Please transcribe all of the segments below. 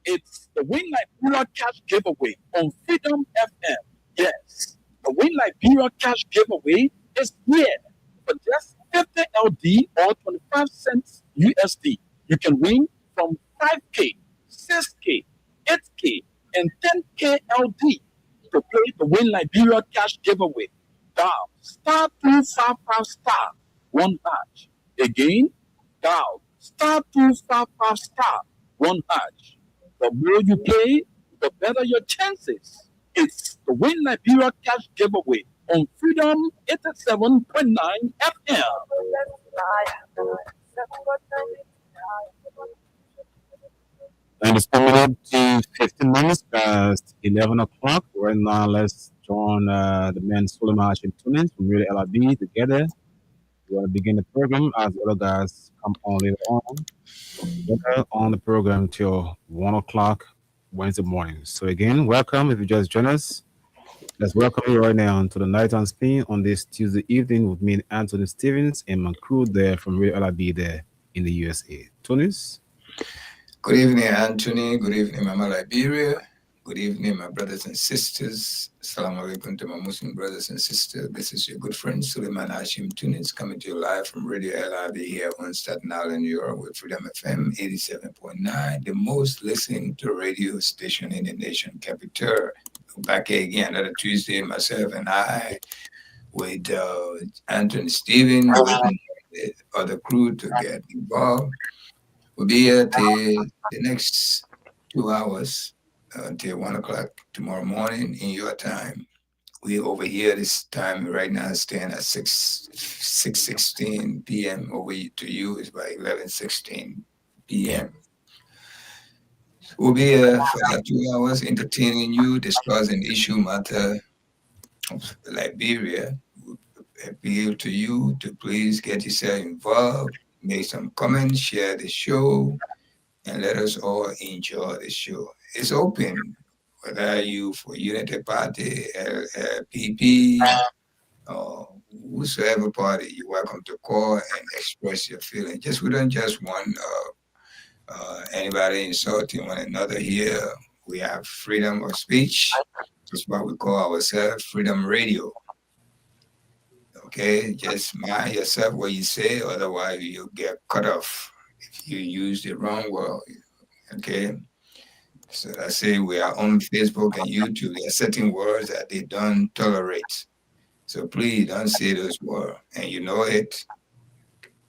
It's the Win Liberia Cash Giveaway on Freedom FM. Yes, the Win Liberia Cash Giveaway is here for just 50 LD or 25 cents USD. You can win from 5K, 6K, 8K, and 10K LD to play the Win Liberia Cash Giveaway. Dial star 255 star 1 hash. Again, dial star 255 star 1 hash. The more you play, the better your chances. It's the Win Liberia Cash Giveaway on Freedom 87.9 FM. And it's coming up to 15 minutes past 11 o'clock. Right now, let's join the men Suleiman Hashim Tunis from Radio LRB together. We want to begin the program as the other guys come on later on. Together on the program till 1 o'clock Wednesday morning. So, again, welcome if you just join us. Let's welcome you right now to the Night on Spin on this Tuesday evening with me, Anthony Stevens, and my crew there from Radio LRB there in the USA. Tunis? Good evening, Anthony. Good evening, Mama Liberia. Good evening, my brothers and sisters. Assalamu alaikum to my Muslim brothers and sisters. This is your good friend Suleiman Hashim Tunis coming to you live from Radio LRB here on Staten Island, New York with Freedom FM 87.9, the most listened to radio station in the nation capital. Back again another Tuesday, myself and I with Anthony Stevens, with the other crew to get involved. We'll be here till the next 2 hours until 1 o'clock tomorrow morning in your time. We over here this time right now staying at 6:16 p.m. Over to you is by 11:16 p.m. We'll be here for that 2 hours entertaining you, discussing issue matter of Liberia. We appeal to you to please get yourself involved. Make some comments, share the show, and let us all enjoy the show. It's open, whether you for Unity Party, LPP, or whosoever party, you're welcome to call and express your feeling. We don't just want anybody insulting one another here. We have freedom of speech. That's what we call ourselves, Freedom Radio. Okay, just mind yourself what you say, otherwise you get cut off if you use the wrong word. Okay, so I say we are on Facebook and YouTube. There are certain words that they don't tolerate. So please don't say those words. And you know it.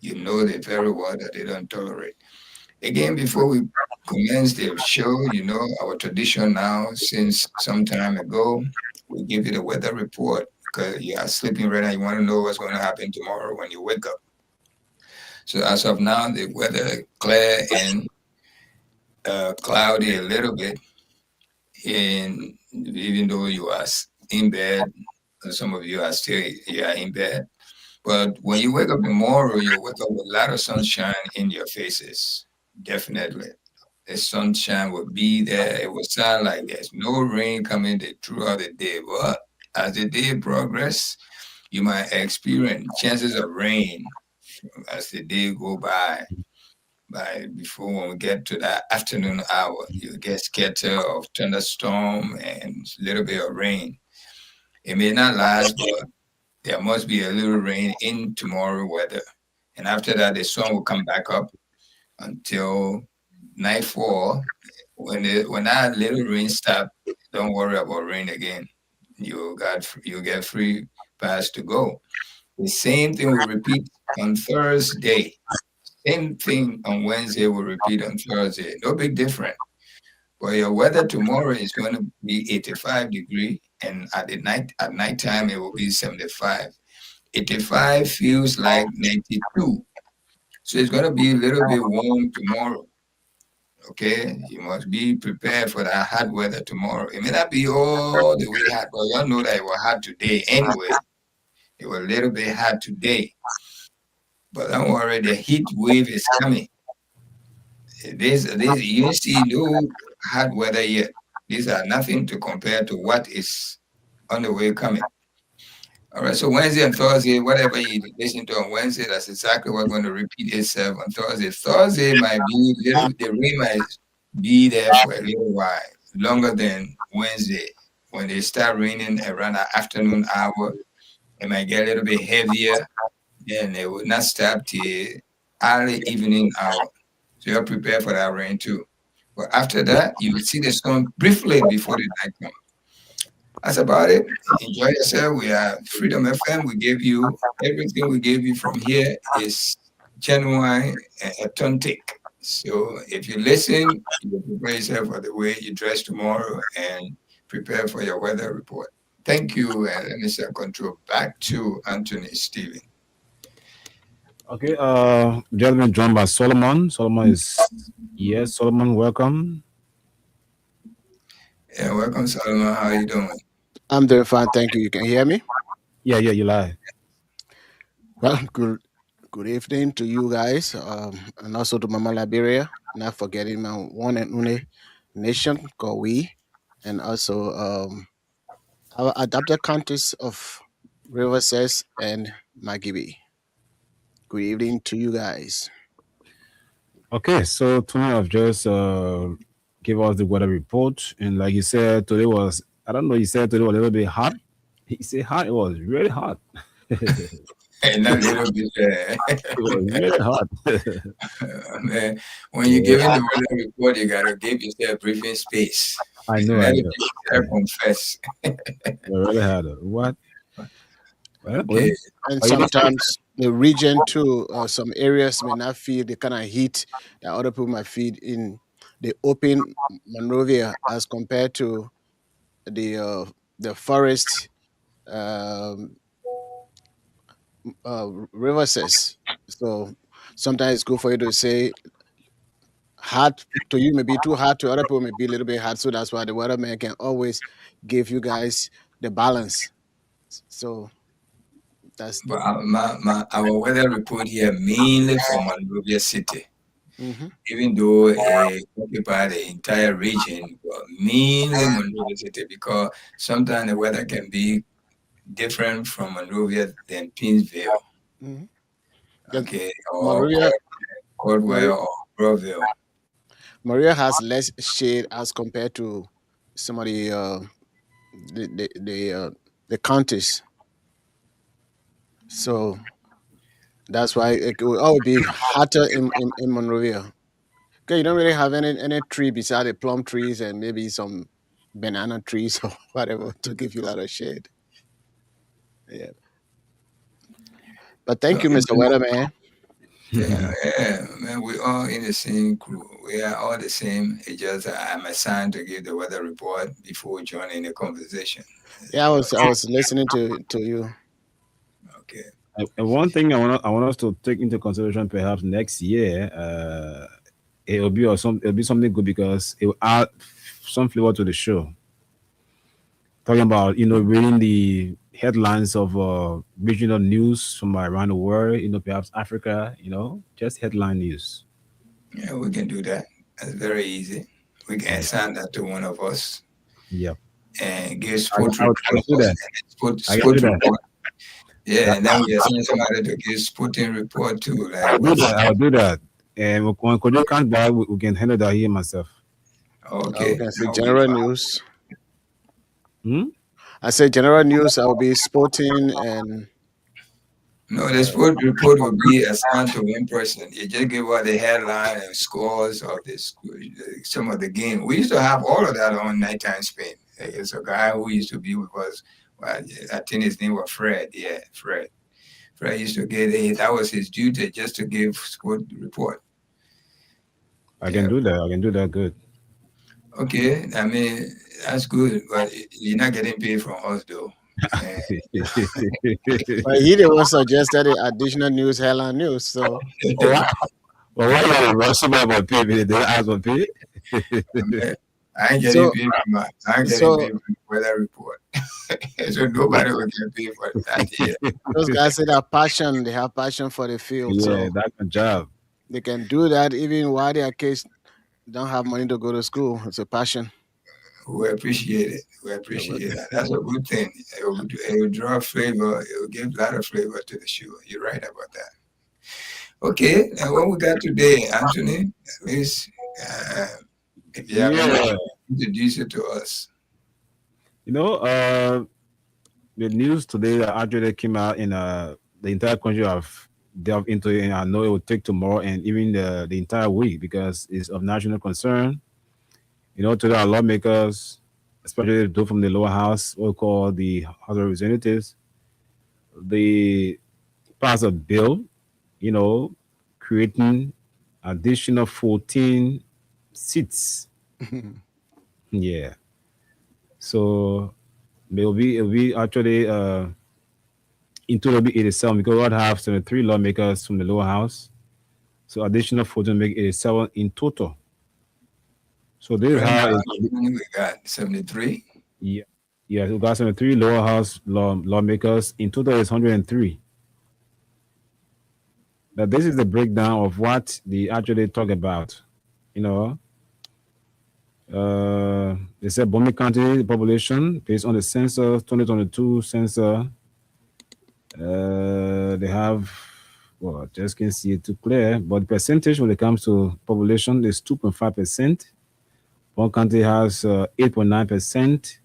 You know the very word that they don't tolerate. Again, before we commence the show, you know our tradition now since some time ago, we give you the weather report. Because you are sleeping right now, you want to know what's going to happen tomorrow when you wake up. So as of now, the weather clear and cloudy a little bit. And even though you are in bed, some of you are still in bed. But when you wake up tomorrow, you wake up with a lot of sunshine in your faces. Definitely. The sunshine will be there. It will sound like there's no rain coming throughout the day. But as the day progresses, you might experience chances of rain as the day go by. Before when we get to that afternoon hour, you get scatter of thunderstorm and a little bit of rain. It may not last, but there must be a little rain in tomorrow weather. And after that, the sun will come back up until nightfall. When that little rain stops, don't worry about rain again. You get free pass to go. The same thing will repeat on Thursday. Same thing on Wednesday will repeat on Thursday. No big difference. But your weather tomorrow is going to be 85 degrees, and at nighttime it will be 75. 85 feels like 92. So it's going to be a little bit warm tomorrow. Okay, you must be prepared for that hot weather tomorrow. It may not be all the way hot, but y'all know that it was hot today anyway. It was a little bit hot today. But don't worry, the heat wave is coming. You see no hot weather yet. These are nothing to compare to what is on the way coming. All right. So Wednesday and Thursday, whatever you listen to on Wednesday, that's exactly what's going to repeat itself on Thursday. Thursday might be little. The rain might be there for a little while, longer than Wednesday. When they start raining around the afternoon hour, it might get a little bit heavier, and it will not stop till early evening hour. So you're prepared for that rain too. But after that, you will see the sun briefly before the night comes. That's about it. Enjoy yourself. We are Freedom FM. We gave you everything we gave you from here is genuine and authentic. So if you listen, you prepare yourself for the way you dress tomorrow and prepare for your weather report. Thank you. And let me send control back to Anthony Stephen. Okay, gentleman joined by Solomon. Solomon is yes. Solomon, welcome. Yeah, welcome, Solomon. How are you doing? I'm doing fine, thank you. You can hear me? Yeah, you lie. Well, good evening to you guys, and also to Mama Liberia. Not forgetting my one and only nation called we, and also our adopted countries of Riverside and Magibi. Good evening to you guys. Okay, so Tony have just give us the weather report, and like you said, today was I don't know. You said today was a little bit hot. He said hot. It was really hot. And a little bit, It was really hot. man, when you're giving the weather report, you got to give yourself breathing space. I know. Let I it know. be fair, confess. It really hot. What? Well, Okay. And are you listening? sometimes the region too, some areas may not feel the kind of heat that other people might feel in the open Monrovia as compared to the forest um, Riverside. So sometimes it's good for you to say hot to you may be too hot to other people may be a little bit hot. So that's why the weatherman can always give you guys the balance. So that's But our weather report here mainly from Monrovia City, hmm even though it occupy the entire region, but mainly Monrovia City because sometimes the weather can be different from Monrovia than Pinsville, hmm okay, or Maria Caldwell Maria or Groville. Maria has less shade as compared to some of the counties. So that's why it will always be hotter in Monrovia. Okay, you don't really have any tree beside the plum trees and maybe some banana trees or whatever to give you a lot of shade. Yeah. But So thank you, Mr. Weatherman. yeah, man, we all in the same crew. We are all the same. It's just I'm assigned to give the weather report before joining the conversation. Yeah, So, I was listening to you. okay. And one thing I want us to take into consideration, perhaps next year, it'll be something good because it will add some flavor to the show. Talking about reading the headlines of regional news from around the world, perhaps Africa, just headline news. Yeah, we can do that. That's very easy. We can Yeah, assign that to one of us yeah. and give I, sport I, I can do reports that. and sport I can do sport that. report. Yeah, That- and then we assign somebody to give sporting report too. Like I'll do what's that. I'll do that. And when Kojo can't buy, we can handle that here myself. We okay. can say That will be general fine. news. Hmm? I say general news. I will be sporting and No, the sport report will be assigned to one person. You just give out the headline and scores of some of the game. We used to have all of that on Nighttime Spain. It's a guy who used to be with us. Well, I think his name was Fred. Yeah, Fred. Fred used to get it. That was his duty, just to give sport report. I can Yeah. do that. I can do that good. Okay. I mean, that's good, but you're not getting paid from us though. And but he the one suggested the additional news headline news. So Well, why you gotta rush somebody about pay me? They ask for pay? I ain't getting so paid from I ain't getting so paid from the weather report. So nobody will get paid for that here. those guys say that passion, they have passion for the field. Yeah, So that's my job. they can do that even while their kids don't have money to go to school. It's a passion. We appreciate it. We appreciate it. That's a good thing. It will draw flavor. It will give a lot of flavor to the show. You're right about that. Okay, and what we got today, Anthony? At least, uh, if you have anything, Yeah, introduce it to us. you know, the news today that actually came out in the entire country have delved into it, and I know it will take tomorrow and even the entire week because it's of national concern. You know, today our lawmakers, especially those from the lower house, what we call the House of Representatives, they passed a bill, you know, creating additional 14 seats. Yeah. So it'll be actually in total it'll be 87 because we'll have 73 lawmakers from the lower house. So additional 14 make 87 in total. So this is Right how now, it, how many we got? 73? yeah. Yeah, we got 73 lower house lawmakers. In total is 103. But this is the breakdown of what they actually talk about. You know, they said Bomi County population based on the census 2022 census. They have, well, I just can't see it too clear, but the percentage when it comes to population is 2.5%. One county has 8.9%,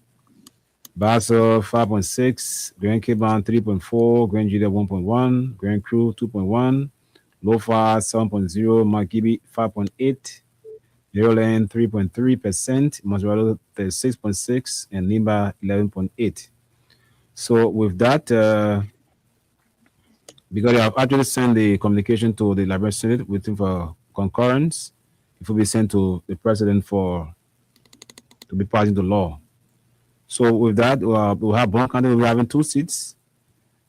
Basel 5.6, Grand Cape 3.4, Grand Julia 1.1, Grand Cru 2.1, Lofa 7.0, Makibi 5.8, Maryland 3.3%, Montreal 36.6, and Nimba 11.8. So with that, because they have actually sent the communication to the Liberal Senate waiting for concurrence, it will be sent to the president for to be passed into law. So with that, we'll have Bon County will be having 2 seats,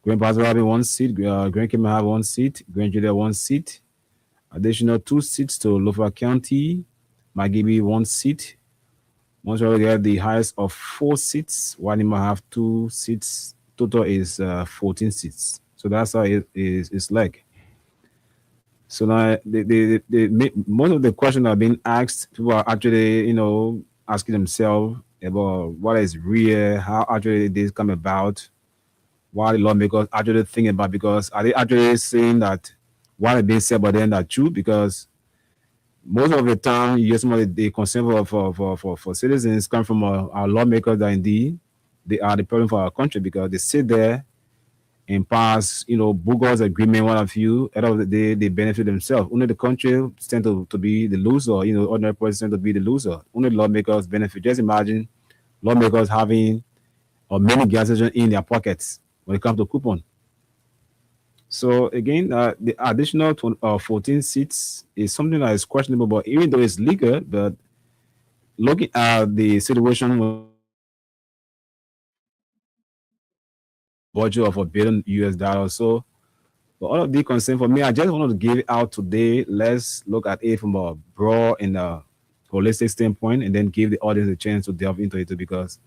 Grand Basel having 1 seat, Grand Cayman have 1 seat, Grand Julia 1 seat, additional 2 seats to Lofa County, Magibi 1 seat. Montreal will have the highest of 4 seats, Wanima have 2 seats. Total is 14 seats. So that's how it's like. So now, most of the questions that are being asked, people are actually, asking themselves about what is real, how actually this come about, what the lawmakers actually think about, because are they actually saying that what is being said about them are true? Because most of the time, you hear some of the concern for citizens come from our lawmakers that indeed they are the problem for our country because they sit there and pass, bogus agreement, one of you, at the end of the day, they benefit themselves. Only the country tend to be the loser, ordinary person tend to be the loser. Only lawmakers benefit. Just imagine lawmakers having many gas stations in their pockets when it comes to coupon. So again, the additional 14 seats is something that is questionable, but even though it's legal, but looking at the situation with budget of $1 billion. So but all of the concern for me, I just wanted to give it out today. Let's look at it from a broad and a holistic standpoint, and then give the audience a chance to delve into it because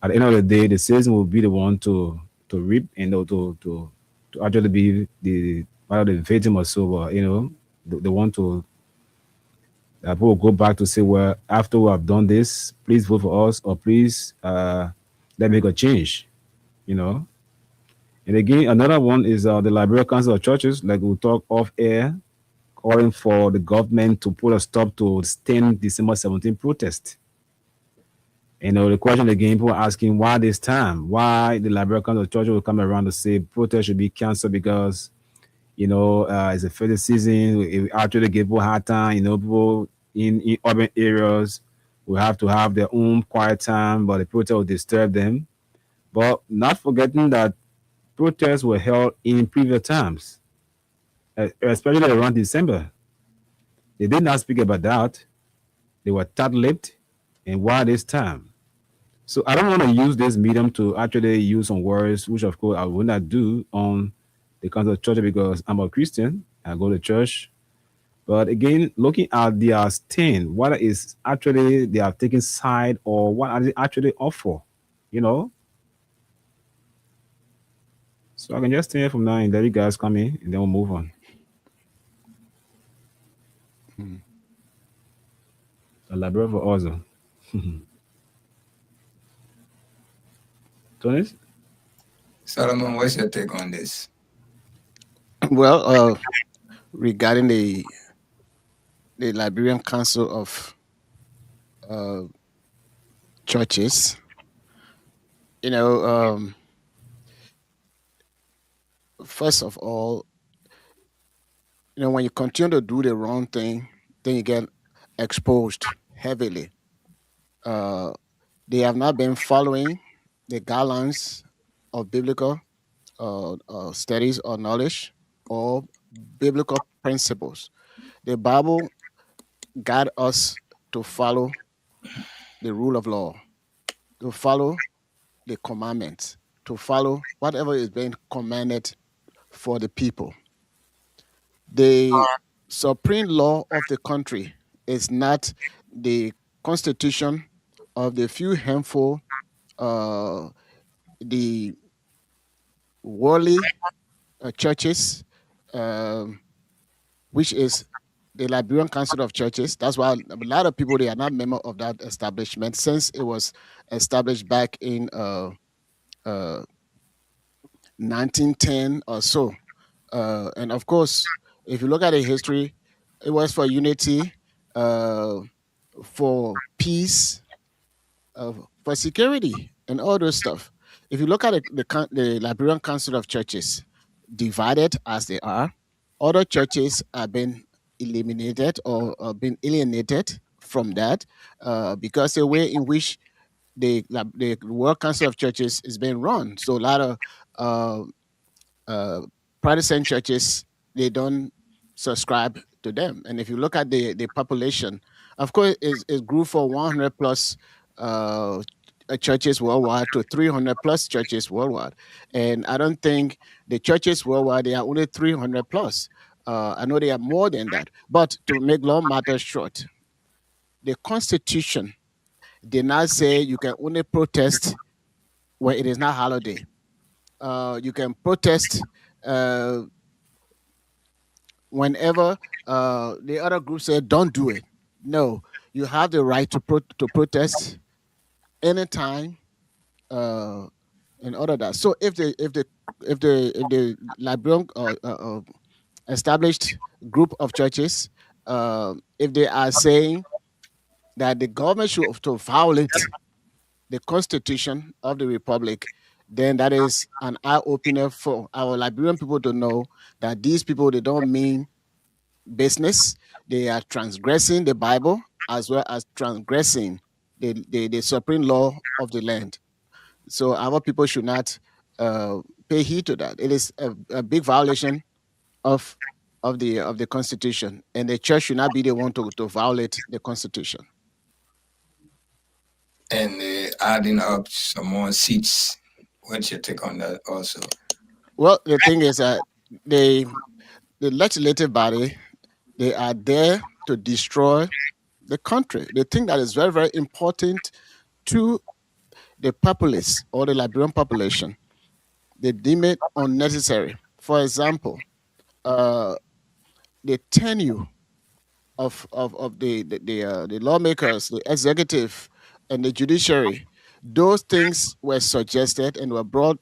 at the end of the day, the citizen will be the one to reap and to actually be the part of the victim or so. But the one to people will go back to say, well, after we have done this, please vote for us, or please let me make a change. You know. And again, another one is the Liberal Council of Churches, like we'll talk off air, calling for the government to put a stop to the 10 December 17 protest. The question again, people are asking why this time? Why the Liberal Council of Churches will come around to say protest should be canceled because, it's a festive season. It actually give people a hard time. People in urban areas will have to have their own quiet time, but the protest will disturb them. But not forgetting that protests were held in previous times, especially around December. They did not speak about that. They were tight-lipped, and why this time? So I don't want to use this medium to actually use some words, which of course I will not do on the council of church because I'm a Christian. I go to church. But again, looking at their stand, what is actually they are taking side or what are they actually up for? You know? So I can just stay here from now and let you guys come in and then we'll move on. Elaborate for also. Tunis? Solomon, what's your take on this? Well, regarding the Liberian Council of uh, Churches, you know, first of all, when you continue to do the wrong thing, then you get exposed heavily. Uh, they have not been following the guidelines of biblical studies or knowledge or biblical principles. The Bible guide us to follow the rule of law, to follow the commandments, to follow whatever is being commanded for the people. The supreme law of the country is not the constitution of the few handful, uh, the worldly churches, um, which is the Liberian Council of Churches. That's why a lot of people, they are not member of that establishment since it was established back in uh, 1910 or so. And of course, if you look at the history, it was for unity, uh, for peace, for security, and all those stuff. If you look at the Liberian Council of Churches, divided as they are, other churches have been eliminated or been alienated from that because the way in which the World Council of Churches is being run. So a lot of uh, uh, Protestant churches, they don't subscribe to them. And if you look at the population, of course, it grew from 100 plus uh, churches worldwide to 300 plus churches worldwide. And I don't think the churches worldwide, they are only 300 plus. I know they are more than that. But to make long matters short, the Constitution did not say you can only protest when it is not holiday. You can protest uh, whenever the other group said don't do it. No, you have the right to protest anytime uh, and all of that. So if the Liberian established group of churches, if they are saying that the government should to violate the constitution of the republic, then that is an eye opener for our Liberian people to know that these people, they don't mean business. They are transgressing the Bible as well as transgressing the supreme law of the land. So our people should not pay heed to that. It is a big violation of of the Constitution, and the church should not be the one to violate the Constitution. And adding up some more seats. What's your take on that also? Well, the thing is that the legislative body, they are there to destroy the country. They think that is very, very important to the populace or the Liberian population. They deem it unnecessary. For example, uh, the tenure of the lawmakers, the executive, and the judiciary, those things were suggested and were brought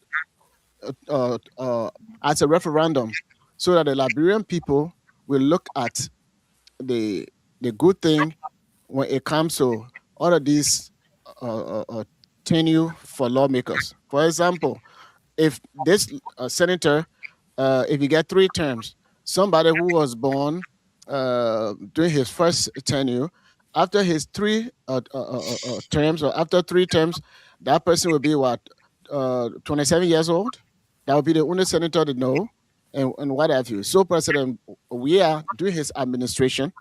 as a referendum so that the Liberian people will look at the the good thing when it comes to all of these tenure for lawmakers. For example, if this senator, if you get 3 terms, somebody who was born during his first tenure, after his three terms or after 3 terms, that person will be what, 27 years old. That would be the only senator to know, and what have you. So, President, we are doing his administration.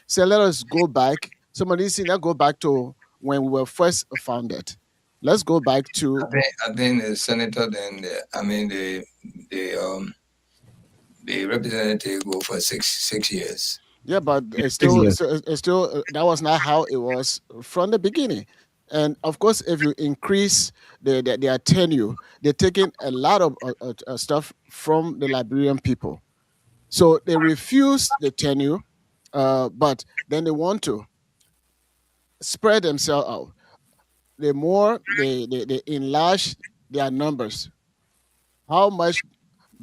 So let us go back. Some of these things, let's go back to when we were first founded. Let's go back to I think the senator then the representative go for 6 years. yeah, but Yes. it's still that was not how it was from the beginning. And of course, if you increase their tenure, they're taking a lot of stuff from the Liberian people. So they refuse the tenure, but then they want to spread themselves out. The more they enlarge their numbers. How much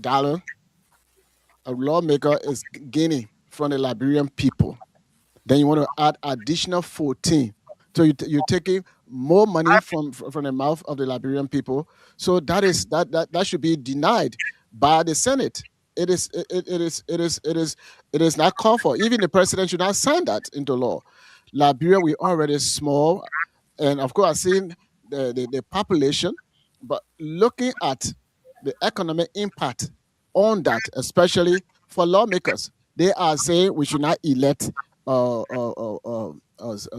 dollar a lawmaker is gaining from the Liberian people? Then you want to add additional 14. So you're taking more money from the mouth of the Liberian people. So that should be denied by the Senate. It is not called for. Even the president should not sign that into law. Liberia, we already small, and of course, I've seen the population, but looking at the economic impact on that, especially for lawmakers, they are saying we should not elect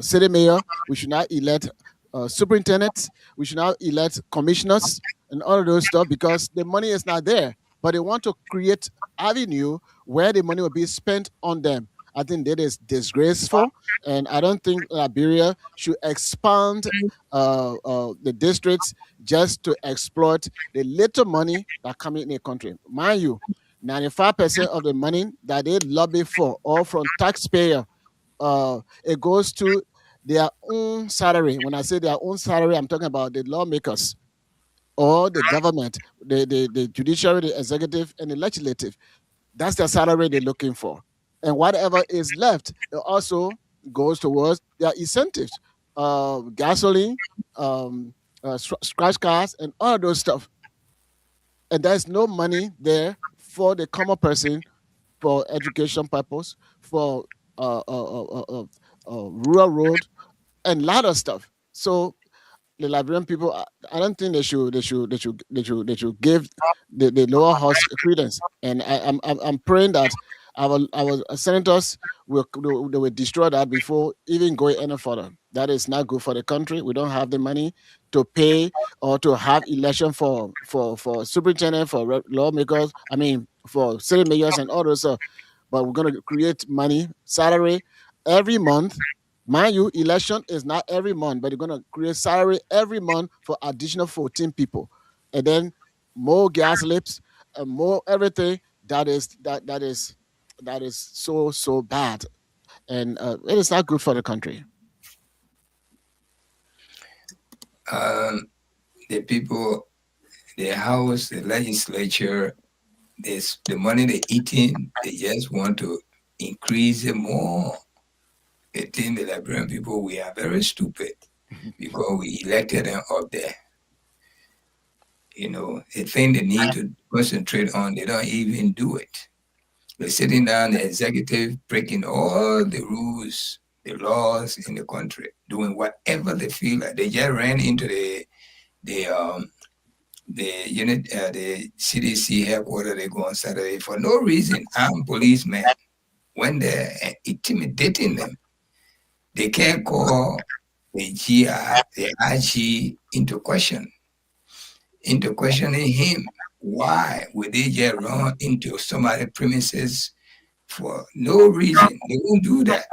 city mayor, we should not elect superintendents, we should not elect commissioners and all of those stuff because the money is not there. But they want to create avenue where the money will be spent on them. I think that is disgraceful, and I don't think Liberia should expand the districts just to exploit the little money that comes in the country. Mind you, 95% of the money that they lobby for, all from taxpayer, it goes to their own salary. When I say their own salary, I'm talking about the lawmakers or the government, the judiciary, the executive, and the legislative. That's the salary they're looking for. And whatever is left, it also goes towards their incentives, gasoline, scratch cards, and all of those stuff. And there's no money there for the common person for education purpose, for rural road, and a lot of stuff. So the Liberian people, I don't think they should give the lower house credence. And I'm praying that our senators they will destroy that before even going any further. That is not good for the country. We don't have the money to pay or to have election for superintendent, for lawmakers. I mean, for city mayors and others. But we're gonna create money, salary every month. Mind you, election is not every month, but you're gonna create salary every month for additional 14 people, and then more gas lips and more everything. That is so bad, and it is not good for the country. The people, the House, the legislature, the money they're eating, they just want to increase it more. They think the Liberian people, we are very stupid because we elected them up there. The thing they need to concentrate on, they don't even do it. They're sitting down, the executive breaking all the rules, the laws in the country, doing whatever they feel like. They just ran into the unit, the CDC headquarters. They go on Saturday for no reason. Armed policemen went there and intimidating them. They can't call the GI, the IG into questioning him. Why would they just run into somebody's premises for no reason? They won't do that.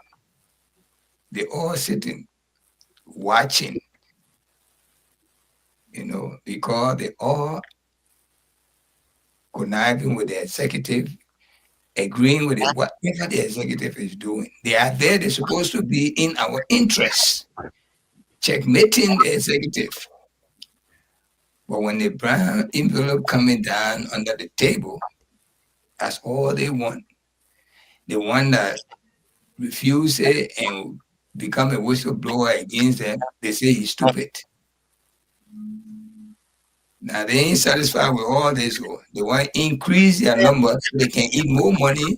They all sitting, watching, because they all conniving with the executive, agreeing with it, whatever the executive is doing. They are there. They're supposed to be in our interest, checkmating the executive. But when the brown envelope coming down under the table, that's all they want. The one that refuse it and become a whistleblower against them, they say he's stupid. Now they ain't satisfied with all this. They want to increase their number so they can eat more money,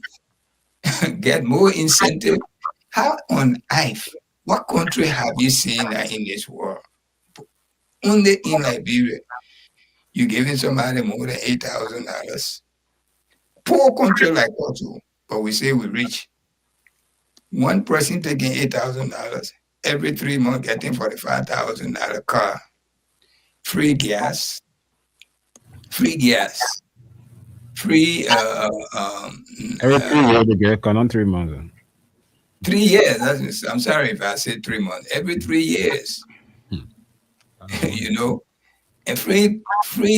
get more incentive. How on earth? What country have you seen that in this world? Only in Liberia. You're giving somebody more than $8,000. Poor country like us, but we say we rich. One person taking $8,000 every 3 months, getting $45,000 car, free gas, free. Every 3 years they get cut on 3 months. 3 years. I'm sorry if I said 3 months. Every 3 years, and free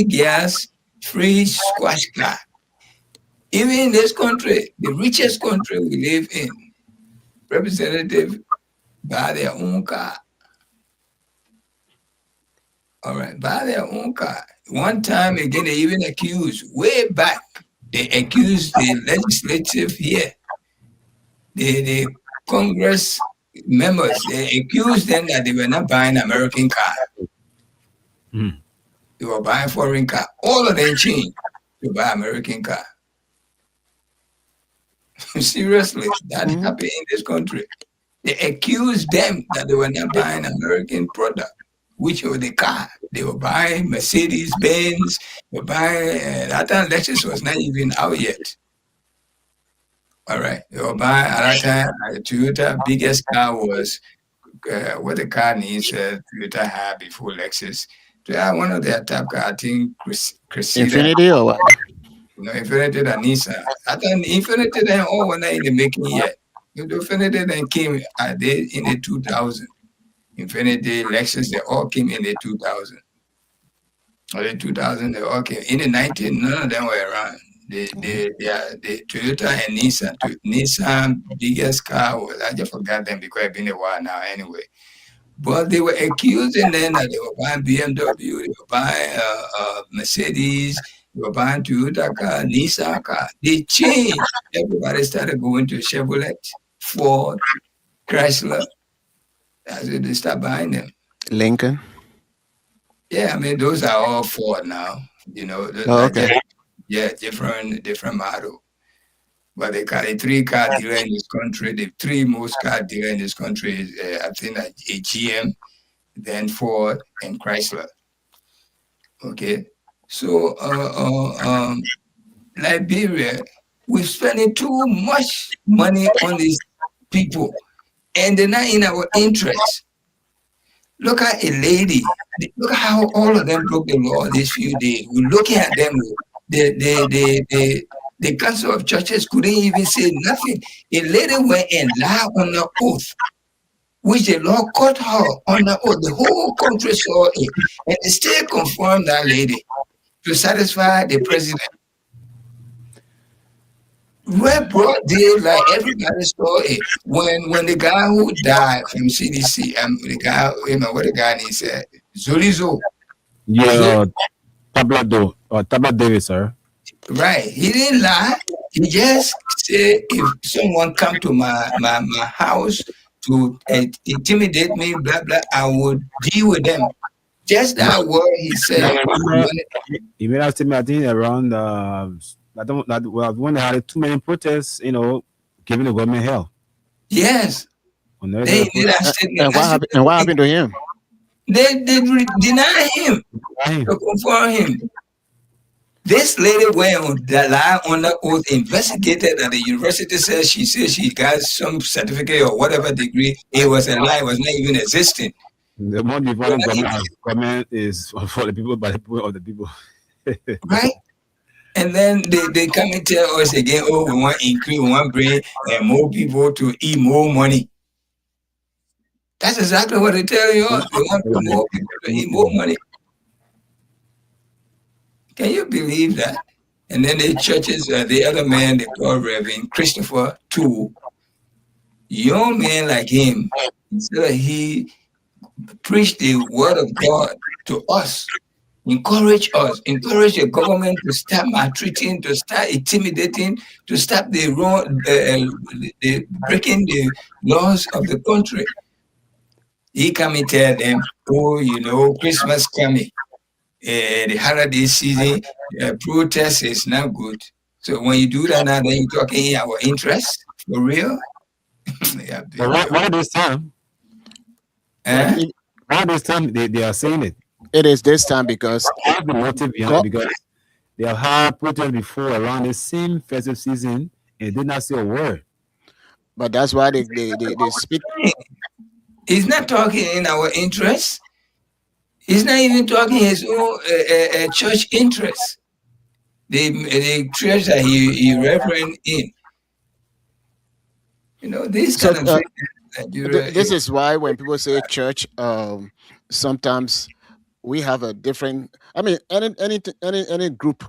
gas, free squash car. Even in this country, the richest country we live in, representative buy their own car. All right, buy their own car. One time again, they even accused, way back, they accused the legislative here, the Congress members, they accused them that they were not buying American car. Mhm. They were buying foreign car. All of them changed to buy American car. Seriously, that Mhm. happened in this country. They accused them that they were not buying American product, which was the car. They were buying Mercedes Benz. They were buying that time Lexus was not even out yet. All right, they were buying at that time. Toyota biggest car was what the car needs. Toyota had before Lexus. They had one of their top car. I think Cressida. Infinity or what? Infinity and Nissan. I think Infinity then all were not in the making yet. The Infinity then came in the 2000. Infinity, Lexus, they all came in the 2000. Or the 2000, they all came. In the 19, none of them were around. The Toyota and Nissan. Nissan biggest car was, I just forgot them because it's been a while now anyway. But they were accusing them that they were buying BMW, they were buying Mercedes, they were buying Toyota car, Nissan car. They changed. Everybody started going to Chevrolet, Ford, Chrysler. That's it, they start buying them. Lincoln. Yeah, I mean those are all Ford now. Oh, okay. Different model. But the 3 car dealer in this country, the 3 most car dealer in this country is I think a GM, then Ford and Chrysler. Okay, so Liberia, we're spending too much money on these people, and they're not in our interest. Look at a lady. Look at how all of them broke the law these few days. We're looking at them. The Council of Churches couldn't even say nothing. A lady went and lied on the oath, which the law caught her on the oath. The whole country saw it, and they still confirmed that lady to satisfy the president. We're broad day, like everybody saw it. When the guy who died from CDC, the guy, what the guy name said, Zolizo. Yeah, Tabla Davis, sir. Right. He didn't lie. He just said if someone come to my house to intimidate me, blah, blah, I would deal with them. Just that word he said. He made a statement, I think, around when they had too many protests, giving the government hell. Yes. They did that statement. And what happened to him? They deny him. To confirm him. This lady went on the lie on the oath, investigated at the university, says she got some certificate or whatever degree. It was a lie, it was not even existing. The more divided government is for the people, by the people of the people. Right? And then they come and tell us again, oh, we want increase, we want bring more people to eat more money. That's exactly what they tell you. They want more people to eat more money. Can you believe that? And then the churches, the other man, they call Reverend Christopher too. Young man like him, so he preached the word of God to us, encourage the government to stop maltreating, to start intimidating, to stop the breaking the laws of the country. He come and tell them, oh, Christmas coming. The holiday season, protest is not good. So when you do that now, then you're talking in our interest for real. Why this time? Why this time they are saying it? It is this time because What's the motive behind it? Because they have had protests before around the same festive season and did not say a word. But that's why they speak. He's not talking in our interest. He's not even talking his own church interest. The church that he reverend in. This kind of thing. This is why when people say church, sometimes we have a different. I mean, any group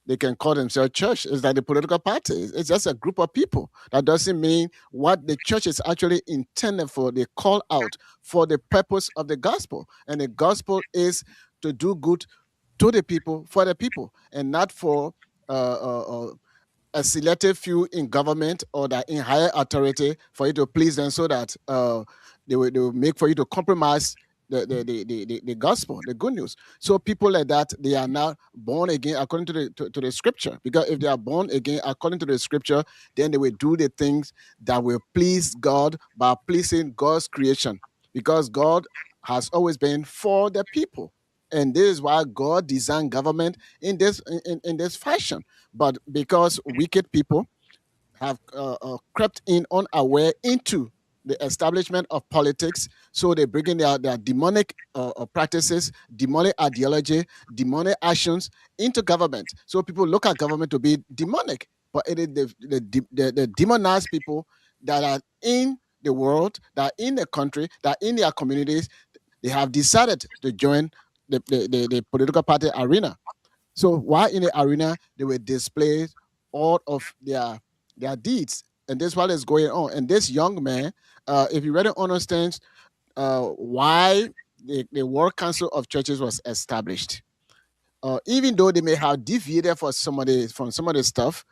they can call themselves church. It's like the political party. It's just a group of people. That doesn't mean what the church is actually intended for. They call out for the purpose of the gospel. And the gospel is to do good to the people, for the people, and not for a selected few in government or that in higher authority for you to please them, so that they will make for you to compromise the gospel, the good news. So people like that, they are not born again according to the scripture. Because if they are born again according to the scripture, then they will do the things that will please God by pleasing God's creation. Because God has always been for the people. And this is why God designed government in this fashion. But because wicked people have crept in unaware into the establishment of politics, so they bring in their demonic practices, demonic ideology, demonic actions into government. So people look at government to be demonic, but it is the demonized people that are in the world, that are in the country, that are in their communities. They have decided to join the political party arena. So while in the arena, they will display all of their deeds, and this what is going on. And this young man, if you really understand why the World Council of Churches was established, even though they may have deviated from some of the stuff,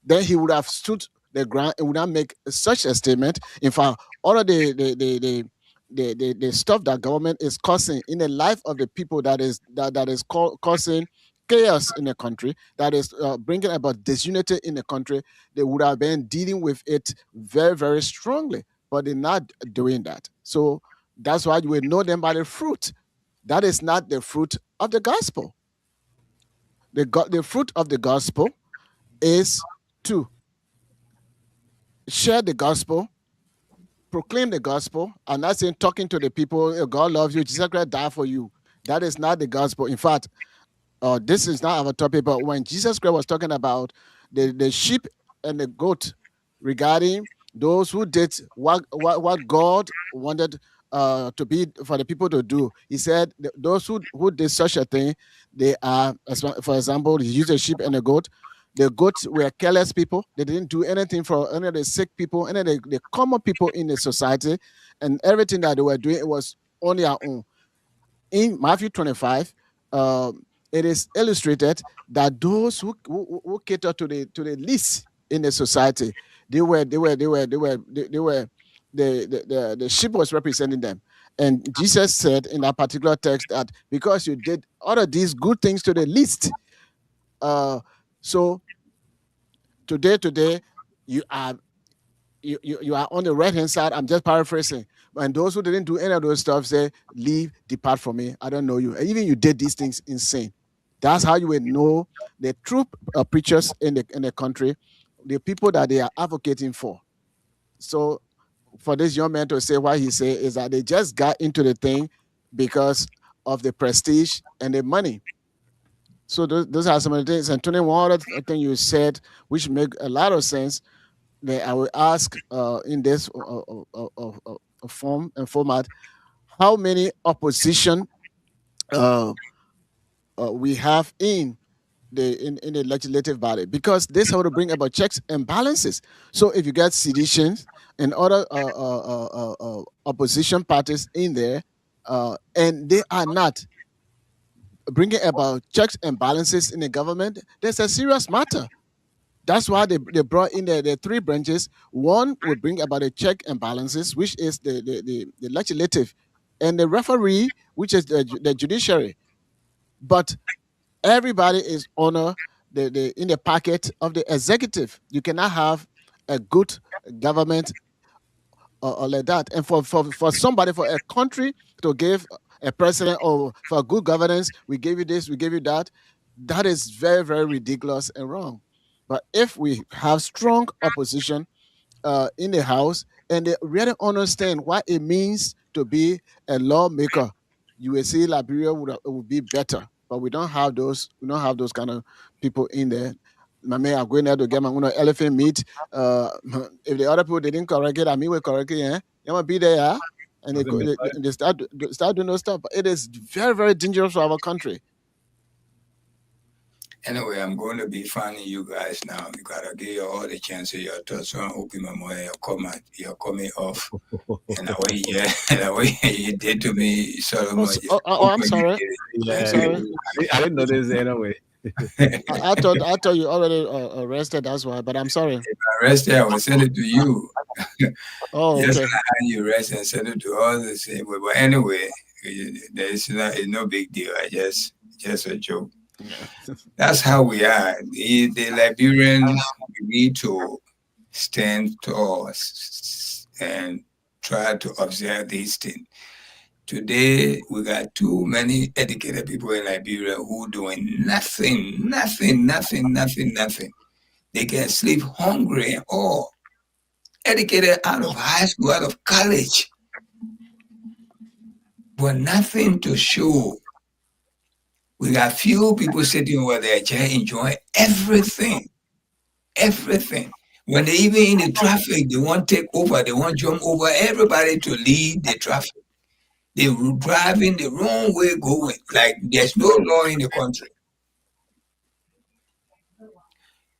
then he would have stood the ground and would not make such a statement. In fact, all of the stuff that government is causing in the life of the people, that is causing chaos in the country, that is bringing about disunity in the country, they would have been dealing with it very, very strongly. But they're not doing that. So that's why you will know them by the fruit. That is not the fruit of the gospel. The fruit of the gospel is to share the gospel, proclaim the gospel. I'm not saying talking to the people, "Oh, God loves you, Jesus Christ died for you." That is not the gospel. In fact, this is not our topic, but when Jesus Christ was talking about the sheep and the goat, regarding those who did what God wanted to be for the people to do, he said those who did such a thing, they are, for example, he used a sheep and a goat. The goats were careless people. They didn't do anything for any of the sick people, any of the common people in the society, and everything that they were doing, it was on their own. In Matthew 25, it is illustrated that those who cater to the least in the society, the sheep was representing them. And Jesus said in that particular text that because you did all of these good things to the least, so today you are you are on the right hand side. I'm just paraphrasing. And those who didn't do any of those stuff say, "Leave, depart from me. I don't know you." And even you did these things insane. That's how you will know the true preachers in the country, the people that they are advocating for. So for this young man to say what he said is that they just got into the thing because of the prestige and the money. So those are some of the things. And Tony, one other thing you said, which make a lot of sense, that I will ask in this form and format, how many opposition we have in the legislative body, because this how to bring about checks and balances. So if you get seditions and other opposition parties in there, and they are not bringing about checks and balances in the government, there's a serious matter. That's why they brought in the three branches. One will bring about the check and balances, which is the legislative, and the referee, which is the judiciary. But everybody is under in the packet of the executive. You cannot have a good government or like that. And for somebody, for a country to give a president, or for good governance, we gave you this, we gave you that, that is very, very ridiculous and wrong. But if we have strong opposition in the House, and they really understand what it means to be a lawmaker, you will see Liberia would be better. But we don't have those. We don't have those kind of people in there. My man are going there to get my own elephant meat. If the other people didn't correct it, I mean we correct it. Yeah, you might be there, yeah? And they start doing those stuff. But it is very, very dangerous for our country. Anyway, I'm going to be finding you guys now because I give you all the chances. Your thoughts on open my mind, you're coming off. And the way, yeah, the way you did to me, Solomon. I'm sorry. Yeah, I'm sorry. I didn't know this anyway. I thought you already arrested. That's why. But I'm sorry. If I arrested, I will send it to you. Oh, Just okay. like how you arrest and send it to all the same way. But anyway, it's no big deal. I just a joke. That's how we are. The Liberians, we need to stand tall and try to observe these things. Today, we got too many educated people in Liberia who doing nothing. They can sleep hungry and all. Educated out of high school, out of college, but nothing to show. We got few people sitting over there just enjoying everything. When they even in the traffic, they want to take over, they want to jump over everybody to lead the traffic. They were driving the wrong way going, like there's no law in the country.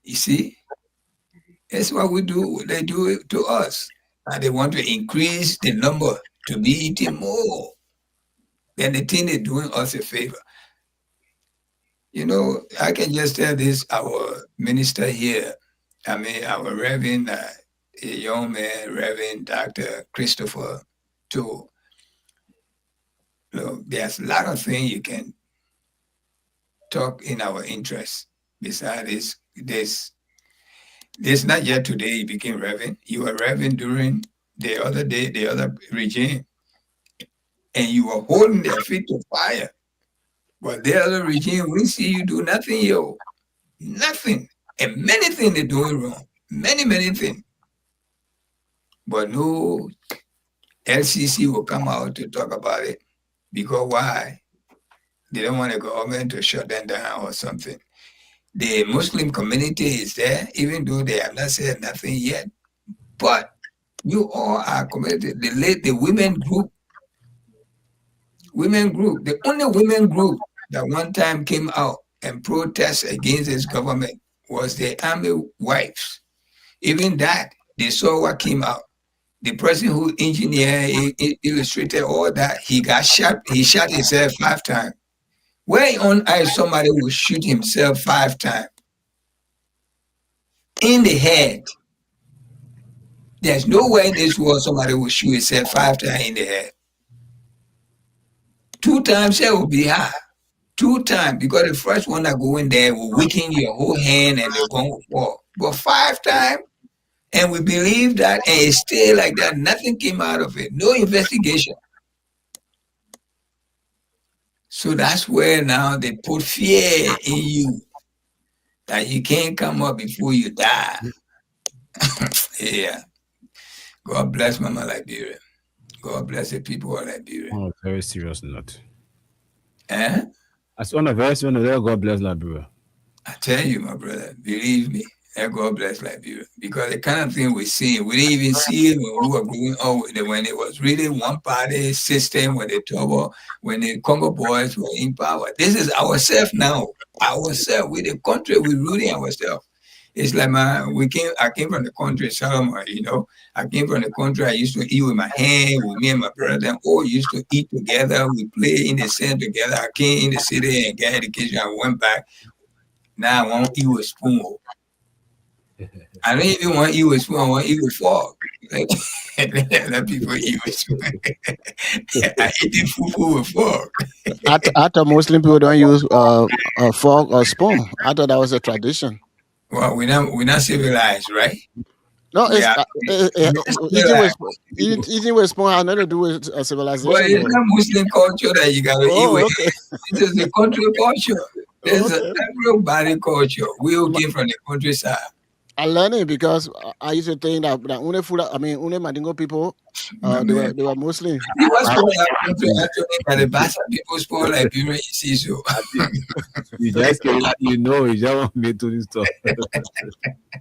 You see? That's what we do. They do it to us. And they want to increase the number to be eating more. Then they think they're doing us a favor. You know, I can just tell this, our minister here, our Reverend, a young man, Reverend Dr. Christopher, too. Look, there's a lot of things you can talk in our interest. Besides this not yet today you became Reverend. You were Reverend during the other regime. And you were holding their feet to fire. But the other regime, we see you do nothing, yo. Nothing. And many things they're doing wrong. Many things. But no LCC will come out to talk about it. Because why? They don't want the government to shut them down or something. The Muslim community is there, even though they have not said nothing yet. But you all are committed. The women group, the only women group that one time came out and protest against this government was the army wives. Even that, they saw what came out. The person who engineered, illustrated all that, he got shot. He shot himself 5 times. Where on earth somebody will shoot himself 5 times? In the head. There's no way in this world somebody will shoot himself 5 times in the head. 2 times it will be high. 2 times, because the first one that go in there will weaken your whole hand and they're going to fall. But 5 times, and we believe that, and it's still like that. Nothing came out of it. No investigation. So that's where now they put fear in you that you can't come up before you die. Yeah. God bless Mama Liberia. God bless the people of Liberia. On a very serious note. Eh? As on a very serious note, God bless Liberia. I tell you, my brother, believe me, God bless Liberia. Because the kind of thing we're seeing, we didn't even see it when we were growing up, when it was really one party system, when the Congo boys were in power. This is ourselves now. Ourselves, with the country, we're ruling ourselves. It's like I came from the country, Solomon, you know. I came from the country, I used to eat with my hand, with me and my brother, and all used to eat together. We play in the sand together. I came in the city and got education. I went back. Now I want to eat with spoon. I don't even want to eat with spoon, I want to eat with fork. Let people eat with spoon. I eat the fufu with fork. I thought Muslim people don't use a fork or spoon. I thought that was a tradition. Well, we're not civilized, right? No, eating with spoon has nothing to do with civilization. Well, it's not Muslim culture that you got to eat with. Okay. It is the country culture. There's everybody culture. We all came from the countryside. I learned it because I used to think that only Mandingo people, they were Muslim. It was actually that the Bassa people spoke Liberia, you see, so. You just want me to this stuff.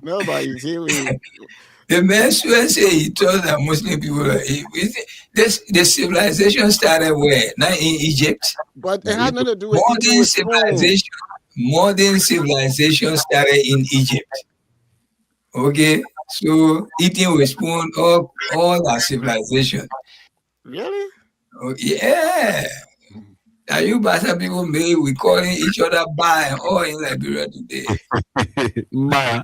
No, but you see, the man should say he told that Muslim people, the civilization started where? Not in Egypt. But it had nothing to do with all these civilization. modern civilization started in Egypt. Okay, so eating with spoon, all our civilization. Really? Oh, yeah. Now you Bassa people may we calling each other by all in Liberia today. Ma.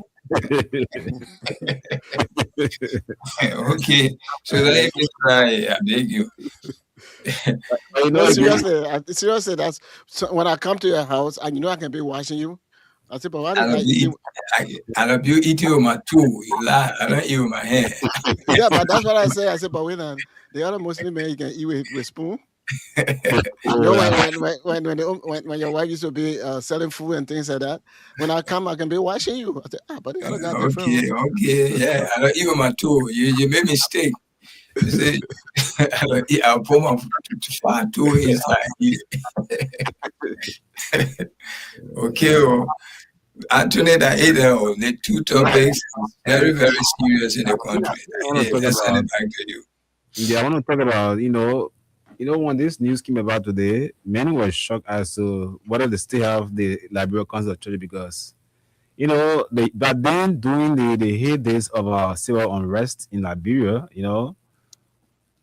Okay, so let me try. I beg you. But you know, No, again, seriously, that's so when I come to your house and you know I can be watching you. I say, but why I the guy love you. eating? I love you eating with my toe. You lie. I don't eat with my hand. Yeah, but that's what I say. I said, but when the other Muslim man you can eat with spoon. You know, when your wife used to be selling food and things like that. When I come, I can be watching you. I say, but the other guy different. Okay, okay, yeah. I don't eat with my toe. You made mistake. You say I don't eat. I'll put my far toe inside. Eat it. Okay, oh. Anthony, that the two topics is very, very serious in the country. I want to talk Let's send about. it back to you. Yeah, I want to talk about. When this news came about today, many were shocked as to whether they still have the Liberia Council of Church because back then during the heydays of civil unrest in Liberia,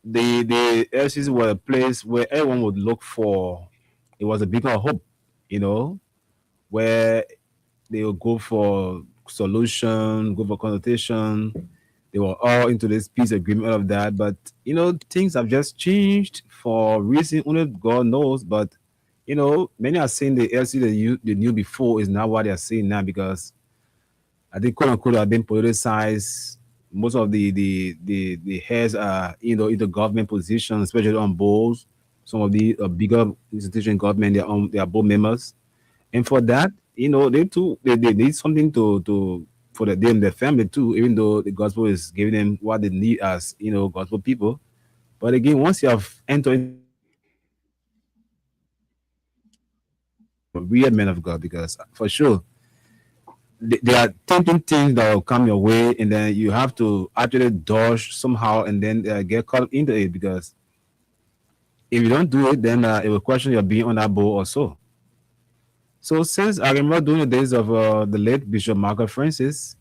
the LCs were a place where everyone would look for. It was a beacon of hope, where they would go for solution, go for consultation. They were all into this peace agreement, all of that. But things have just changed for reason only God knows. But many are saying the LC they knew before is not what they are saying now because I think quote unquote have been politicized. Most of the heads are in the government positions, especially on boards. Some of the bigger institution government, they are board members, and for that, they too they need something to for them their family too. Even though the gospel is giving them what they need as gospel people, but again, once you have entered a real man of God, because for sure there are tempting things that will come your way, and then you have to actually dodge somehow, and then get caught into it because if you don't do it, then it will question your being on that boat also. So since I remember during the days of the late Bishop Michael Francis,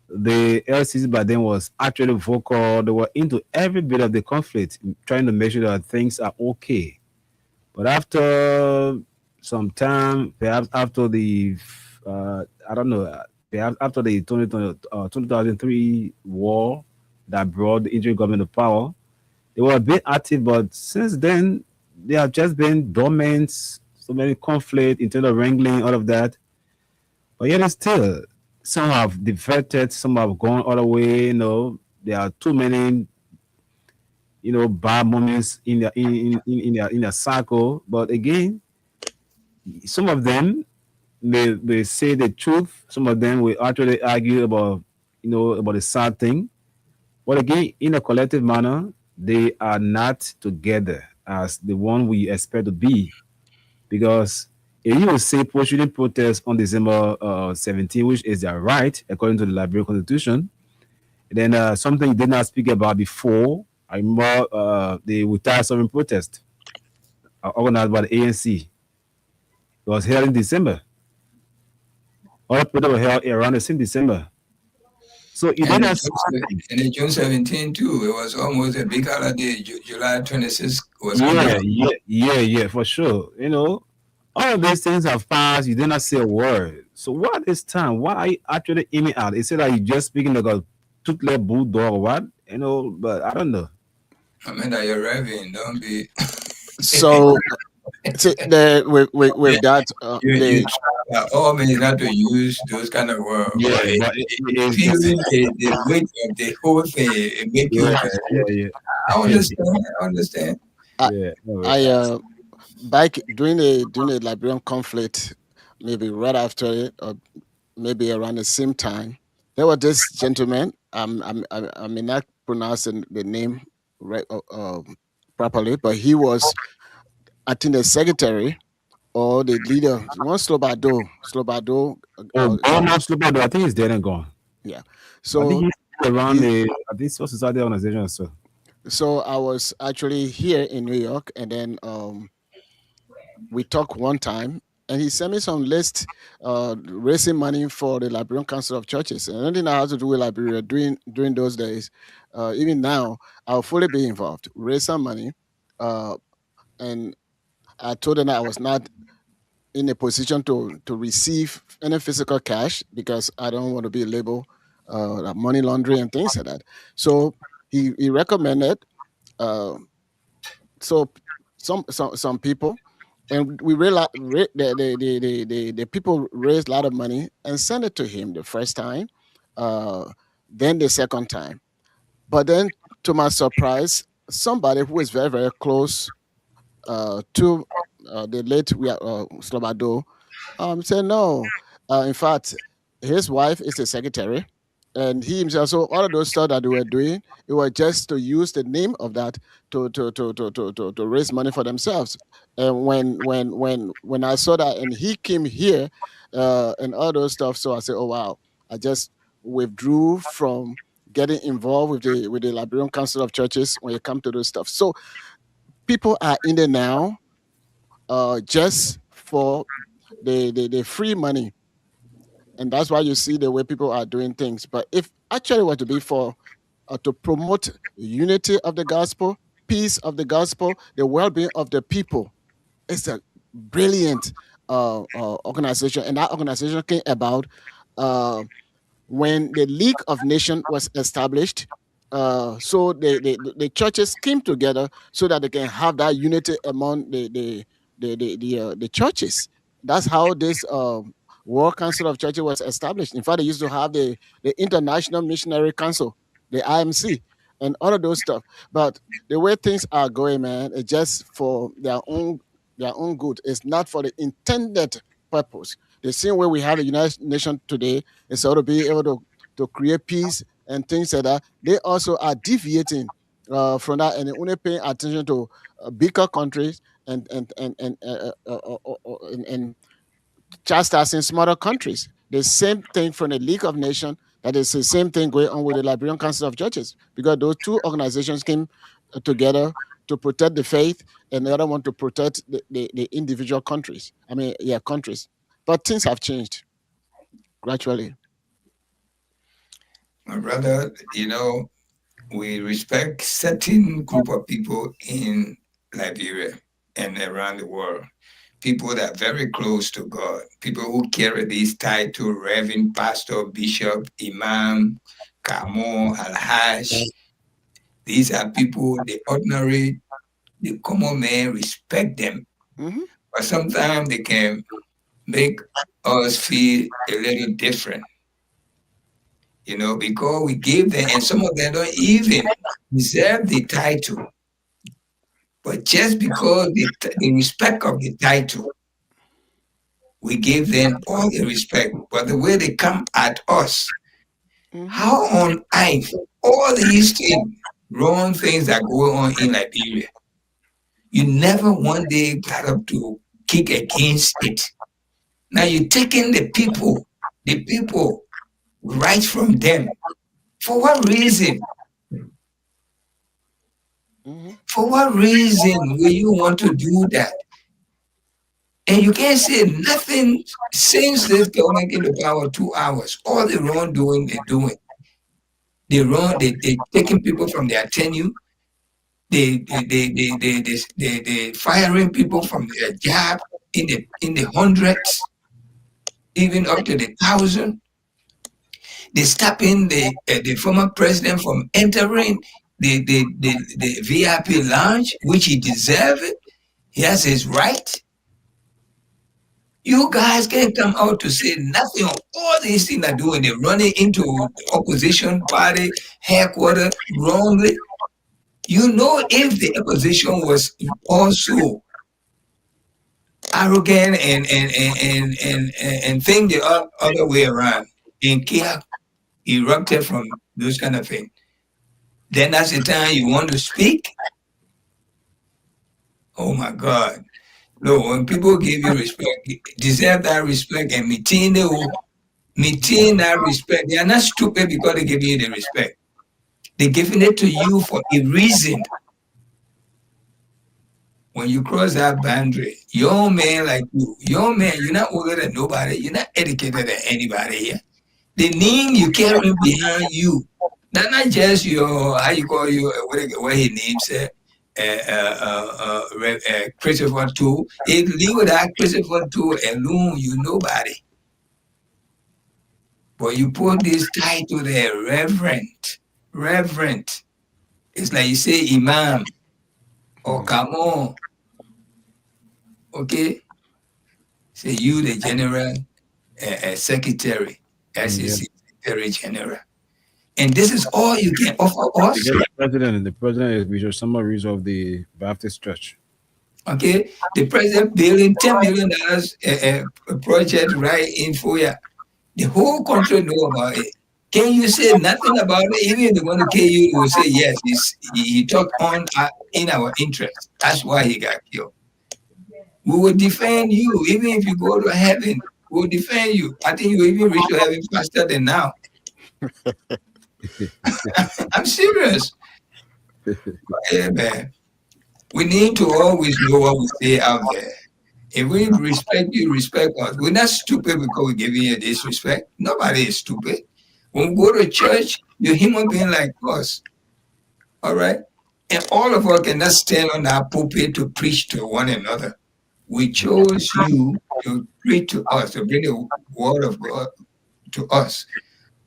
the LCC by then was actually vocal. They were into every bit of the conflict, trying to make sure that things are okay. But after some time, perhaps after I don't know, perhaps after the 2003 war that brought the interim government to power, they were a bit active, but since then, they have just been dormant, so many conflict, internal wrangling, all of that. But yet, still, some have defected, some have gone all the way. There are too many, bad moments in their cycle. But again, some of them they say the truth. Some of them will actually argue about the sad thing. But again, in a collective manner, they are not together as the one we expect to be. Because if you will say shooting protest on December 17, which is their right according to the Liberian Constitution, then something you did not speak about before, I remember the retired sovereign protest organized by the ANC. It was held in December. All the protests were held around the same December. So you And did in not. June 17 too, it was almost a big holiday. July 26th was coming Yeah, up. yeah, for sure. All of these things have passed. You did not say a word. So what is time? What are you actually aiming at? Is it like you just speaking like a toothless bulldog or what? But I don't know. I mean that you're raving, don't be So with yeah, that you the try by all means not to use those kind of words, Yeah, but but feeling the weight of the whole thing, it make yeah, you to speak. yeah, I understand, I understand. I, yeah. No, I back during the Liberian conflict, maybe right after it, or maybe around the same time, there was this gentleman. I may not pronounce the name right properly, but he was, I think, the secretary or the leader. One Slobado. oh, Bonham Slipper, I think he's dead and gone. Yeah. I think So he's around he, I think Civil Society organization or so. so I was actually here in New York, and then we talked one time, and he sent me some list raising money for the Liberian Council of Churches. And anything that has to do with Liberia during those days, even now, I'll fully be involved. Raise some money. And I told them that I was not in a position to receive any physical cash because I don't want to be labeled like money laundering and things like that. So he recommended uh, so some people, and we realized the people raised a lot of money and sent it to him the first time, uh, then the second time. But then, to my surprise, somebody who is very very close to the late Slobado said no. In fact, his wife is the secretary, and he himself. So all of those stuff that they were doing, it was just to use the name of that to raise money for themselves. And when I saw that, and he came here, and all those stuff, so I said, oh wow, I just withdrew from getting involved with the Liberian Council of Churches when it comes to those stuff. So people are in there now, just for the free money, and that's why you see the way people are doing things. But if actually were to be for to promote unity of the gospel, peace of the gospel, the well-being of the people, it's a brilliant organization, and that organization came about uh, when the League of Nations was established. So the churches came together so that they can have that unity among the churches. That's how this World Council of Churches was established. In fact, they used to have the International Missionary Council, the IMC, and all of those stuff. But the way things are going, man, it's just for their own good. It's not for the intended purpose. The same way we have the United Nations today is to be able to create peace and things like that. They also are deviating from that, and they're only paying attention to bigger countries and chastising smaller countries. The same thing from the League of Nations. That is the same thing going on with the Liberian Council of Churches, because those two organizations came together to protect the faith, and the other one to protect the individual countries. I mean, yeah, countries. But things have changed gradually. My brother, we respect certain group of people in Liberia and around the world. People that are very close to God, people who carry these titles, Reverend, Pastor, Bishop, Imam, Kamo, Al-Hajj. These are people, the ordinary, the common man respect them. Hmm. But sometimes they can make us feel a little different, because we give them, and some of them don't even deserve the title. But just because the respect of the title, we give them all the respect. But the way they come at us, Hmm. how on earth, all these things, wrong things that go on in Liberia, you never one day got up to kick against it. Now you're taking the people right from them. For what reason? Hmm. For what reason will you want to do that? And you can't say nothing since this government came to power 2 hours. All the wrongdoing they're doing. They taking people from their tenure. They firing people from their job in the hundreds, even up to the 1,000. They stopping the former president from entering the VIP lounge, which he deserved. He has his right. You guys can't come out to say nothing on all these things they're doing. They're running into the opposition party headquarters wrongly. If the opposition was also arrogant and think the other way around, and chaos erupted from those kind of things, then that's the time you want to speak. Oh my God. No, when people give you respect, deserve that respect and maintain that respect. They are not stupid because they give you the respect. They're giving it to you for a reason. when you cross that boundary, young man like you, young man, you're not older than nobody, you're not educated than anybody here. The name you carry behind you, not just your how you call you what his name said, Christopher Two. If leave without Christopher Two alone, you nobody. But you put this title there, Reverend, Reverend. It's like you say Imam or come on, okay? Say you the General Secretary, Yeah. SEC Secretary General. And this is all you can offer us. The president is Bishop Summaries of the Baptist Church. Okay, the president building $10 million a project right in Foya. The whole country know about it. Can you say nothing about it? Even if they want to kill you, they will say yes. He talked on in our interest. That's why he got killed. We will defend you, even if you go to heaven. We will defend you. I think you will even reach to heaven faster than now. I'm serious. Yeah, man. We need to always know what we say out there. If we respect you, respect us. We're not stupid because we're giving you disrespect. Nobody is stupid. When we go to church, you're human being like us. All right? And all of us cannot stand on our pulpit to preach to one another. We chose you to preach to us, to bring the word of God to us.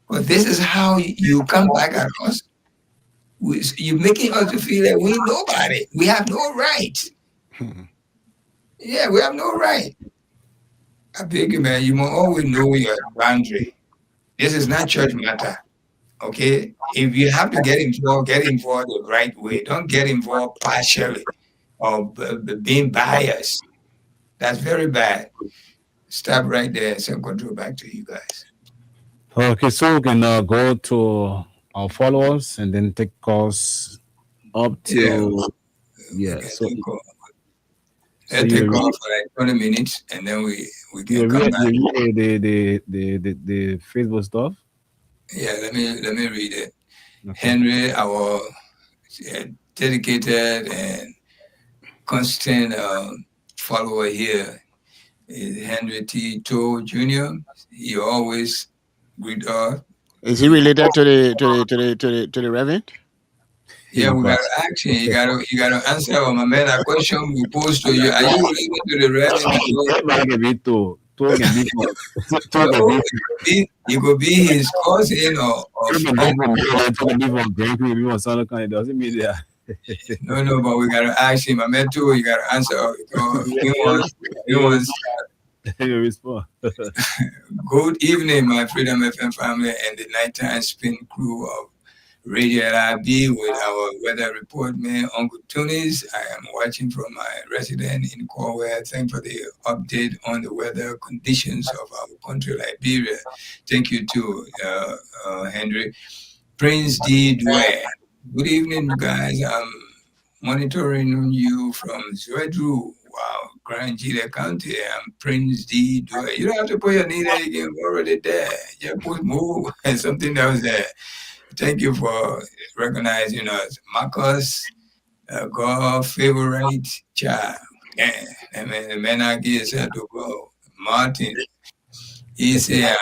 But this is how you come back at us. You're making us to feel that we nobody. We have no right. Yeah, we have no right. I beg you, man, you must always know your boundary. This is not church matter. Okay? If you have to get involved the right way. Don't get involved partially or being biased. That's very bad. Stop right there and send control back to you guys. Okay, so we can go to our followers and then take calls up to So Let's take off for like 20 minutes and then we can come back. The Facebook stuff. Yeah, let me read it. Okay. Henry, our dedicated and constant follower here is Henry T. Toe Jr. He always greet us. Is he related to the Reverend? Yeah, we gotta ask you. You gotta answer my man a question we posed to you. Are you related to the Reverend? You could be his cousin or No, but we gotta ask him. I meant to. You gotta answer. He wants. Good evening, my Freedom FM family and the nighttime spin crew of Radio LIB with our weather report man, Uncle Tunis. I am watching from my residence in Cornwall. Thank for the update on the weather conditions of our country, Liberia. Thank you too, Henry. Prince D. Dwyer. Good evening, guys. I'm monitoring you from Zwedru. Wow, Grand Gila County. I'm Prince D. Dwyer. You don't have to put your name there again. We're already there. Just put move and something else there. Thank you for recognizing us. Marcus, God favorite child. Yeah, I mean, the man I give said to go. Martin, he said,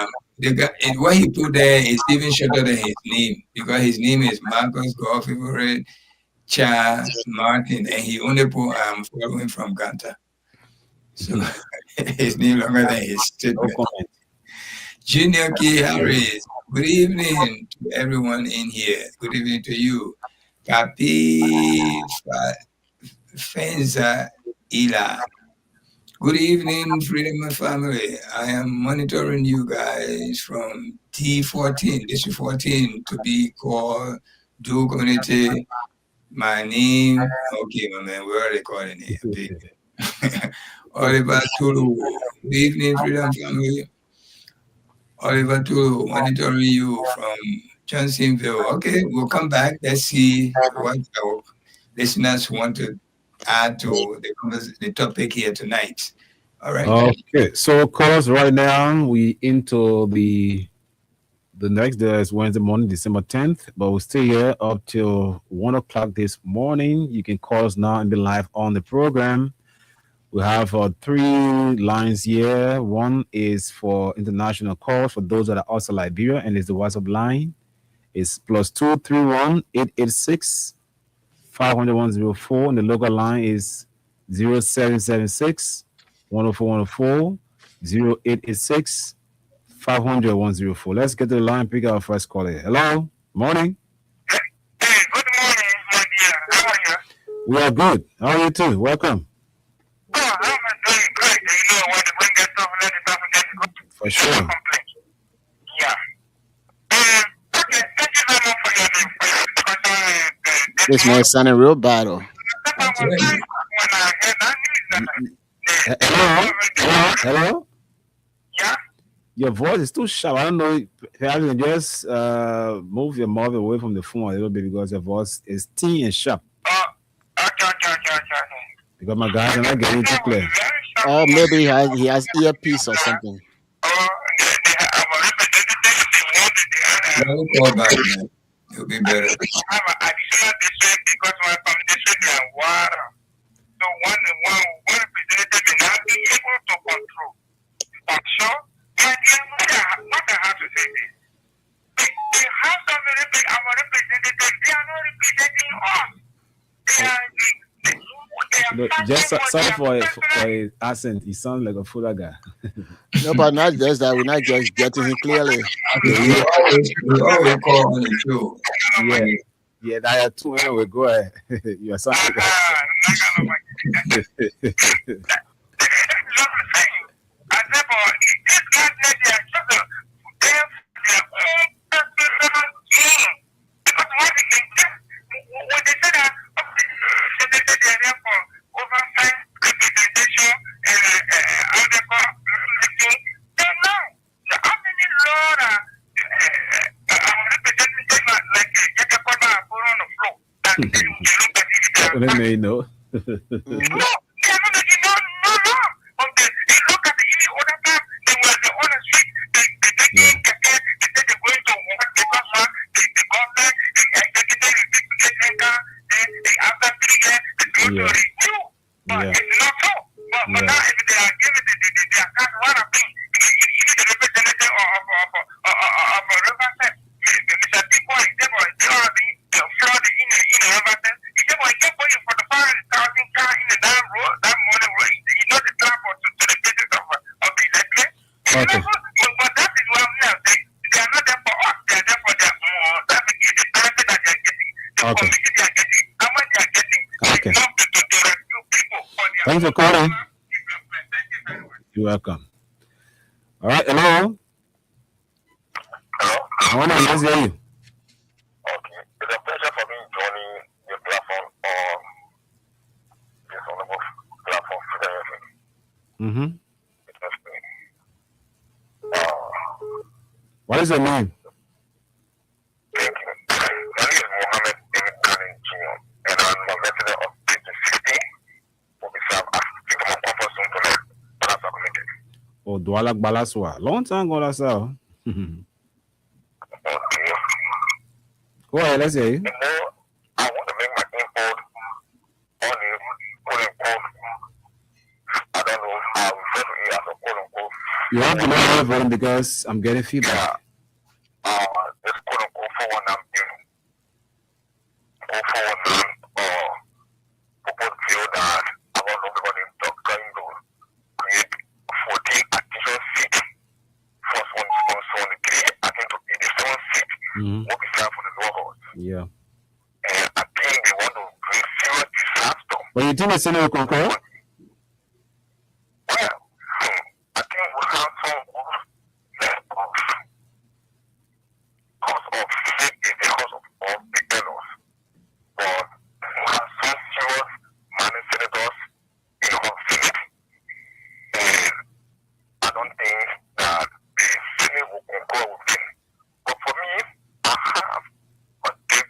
what he put there is even shorter than his name because his name is Marcus, God favorite child Martin, and he only put following from Ganta. So his name longer than his statement. Junior K. Harris. Good evening to everyone in here. Good evening to you. Kapi Fenza Ila. Good evening, Freedom family. I am monitoring you guys from T14, District 14, to be called Dual Community. My name, okay, my man, we're already calling it. Oliver Tulu. Good evening, Freedom family. Oliver Tulu, monitoring you from Johnsonville. Okay, we'll come back. Let's see what our listeners want to add to the topic here tonight. All right. Okay, so callers, right now we into the The next day is Wednesday morning, December 10th, but we'll stay here up till 1 o'clock this morning. You can call us now and be live on the program. We have three lines here. One is for international calls for those that are outside Liberia, and it's the WhatsApp line. It's +231-886-50104, and the local line is 0776-104-104, 0886-500-104. Let's get to the line and pick our first caller. Hello? Morning. Hey, good morning, my dear. How are you? We are good. How are you too? Welcome. Oh, I'm doing great. You know, when the wind gets off, let it off and get good. For sure. Yeah. Okay, thank you very much for your discussion. This man sounding real bad. Oh. When I heard that news, Hello? yeah. Your voice is too sharp. I don't know. Perhaps you can just move your mouth away from the phone a little bit because your voice is thin and sharp. Okay. Because my guys are not getting too clear. Or maybe he has earpiece or something. We'll call back, man. It'll be better. I have an additional district because my from district and water. So one representative may not be able to control. But sure, what I have to say is, the House of our representatives, they are not representing us. But just sorry for his accent. He sounds like a fuller guy. No, but not just that. We're not just getting him clearly. We always call on the show. Yeah, that are two anyway. Go ahead. You are something. Let me know. Thanks for calling. You're welcome. All right, hello. Hello. Let's hear you. Okay, it's a pleasure for me joining your platform on this wonderful platform. Mm-hmm. What is your name? Thank you. My name is Mohammed David Kanin Jr. and I'm a resident of 1860. Oh, Douala Balaswa. Long time ago, that's all. Go ahead, let's hear you. I want to make my import on the quote unquote. I don't know how we refer to it as a quote unquote. You have to know how volume because I'm getting feedback. This quote unquote 419 or 419 or proposed bill that I want everybody to trying to create 14 additional seats. First one is on the 3, I think to 87 seats. What we have for the lower house. Yeah. And I think they want to bring serious disaster. But you think the Senate will concur? Well, I think we have some of cause of sick is the cause of the errors. But we have some serious money senators in the Senate. And I don't think that the Senate will concur with them. But for me, I have, but this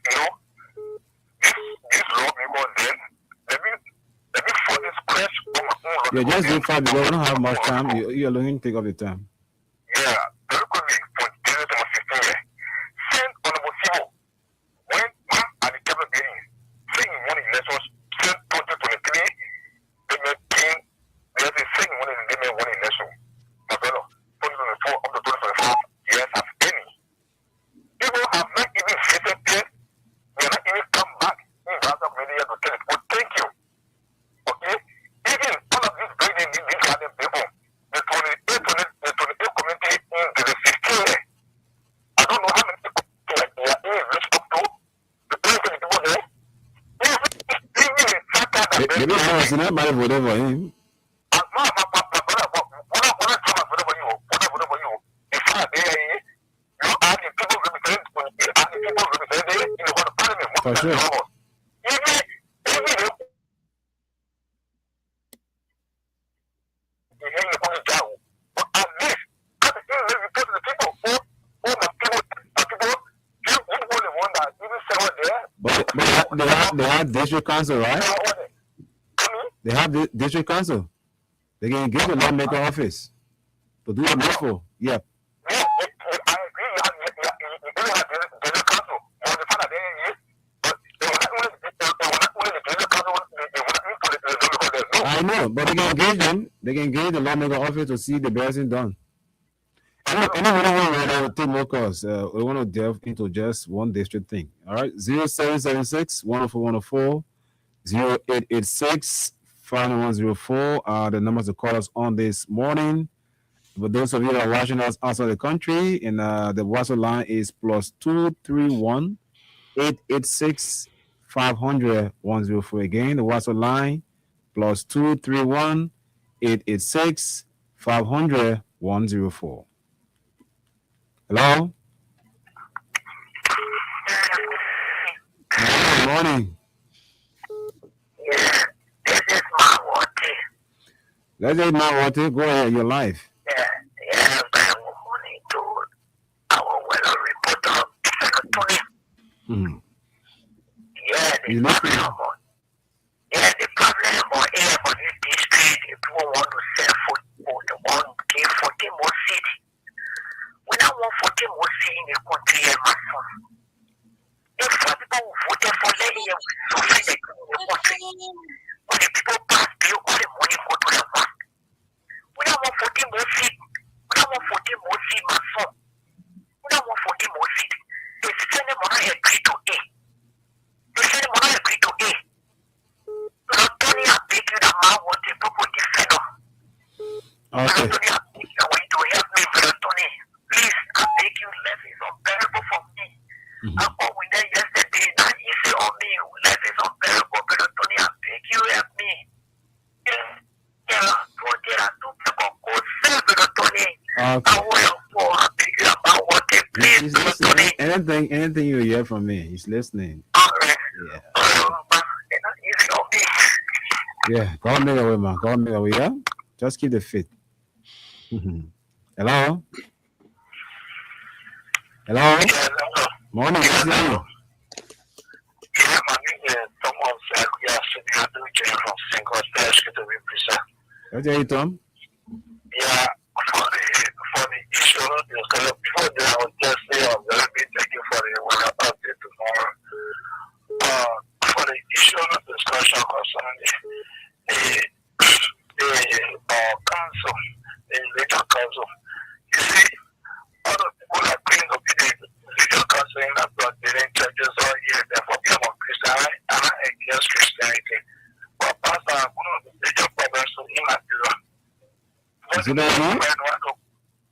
lawmaker then, let me for this question on my own. Yeah, just do fast because we don't have much time. You're looking to take up the time. Yeah, very quickly, for 2016, Maybe I was not married whatever him. For sure. But they have district council, right? They have the district council. They can engage the lawmaker office to do the needful. Yeah. I know, but they can engage them. They can engage the lawmaker office to see the best thing done. Anyway, we don't want to take more calls. We want to delve into just one district thing. All right, 0776 104 104 0886 5104 are the numbers to call us on this morning. For those of you that are watching us outside the country, and the WhatsApp line is +231 886 500 104. Again, the WhatsApp line +231 886 500 104. Hello? Good morning. Yeah, this is Mawati. Let's say Mawati, go ahead, your life. Yeah, good morning to our weather reporter, Secretary. Mm. Yeah, You listening? Yeah, the problem on air for this district, if people want to sell food, they want to give 14 more seats. We don't want 14 more seats in the country, my son. If people who voted for that year, we suffer the country. When the people pass bill, all the money go to the bank. We don't want 14 more seats. We don't want 14 more seats, my son. We don't want 14 more seats. They say them want to agree to A. They say them want to agree to A. Tony, I beg you that man want the people defend them. Okay. Tony, I beg you to help me, Brother Tony. Please, I beg you, life is unbearable for me. I called with them yesterday, now you say on me, life is unbearable, Brother Tony, I beg you, help me. There are two people go sell, Brother Tony. Okay. I will for, I beg you about what they please, He's Brother listening. Tony. Anything you hear from me, he's listening. Alright. Yeah. Easy on me. Yeah. Call me away, man. Call me away, yeah? Just keep the faith. Hello? Hello? Yeah, no. Morning. What's your name? Yeah, my name is Thomas Yasin. I do join from Single Stash to be precise. Okay, Tom. Yeah, for the issue of this, before that, I would just say I'm very big. Thank you for the one update tomorrow. For the issue of discussion concerning the council, the legal council, you see, all the people are going to be the legal council in that blood, they didn't churches all year, therefore, they are Christian, and against Christianity. But Pastor, one of the major problems in Nigeria. Is it that one?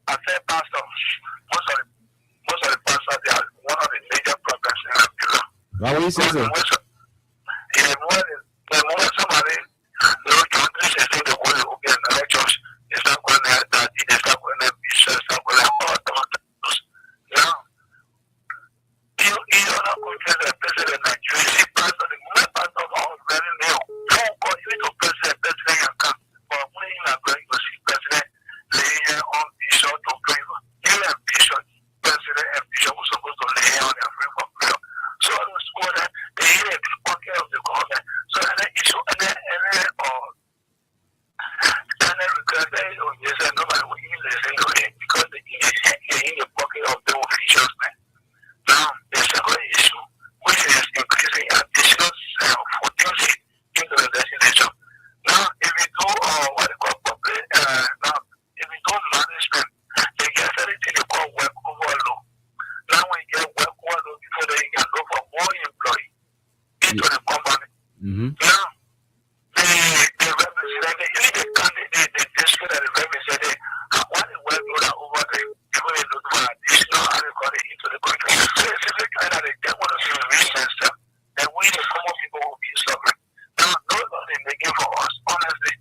I said, Pastor, most of the pastors, they are one of the major problems in Nigeria. Why would you say so? Yeah, when somebody, John 3:16, the word will be in the church, they start going there, they start going there, bishops, start going there, all the now, you don't know, confess the president of Nigeria, see, Pastor, the moment Pastor was very new, don't call you to president you can, but when you are going to see president, lay on bishop to pray for, you and bishop, president and bishop were supposed to lay on their prayer for prayer. So, the school that they anything for us, honestly.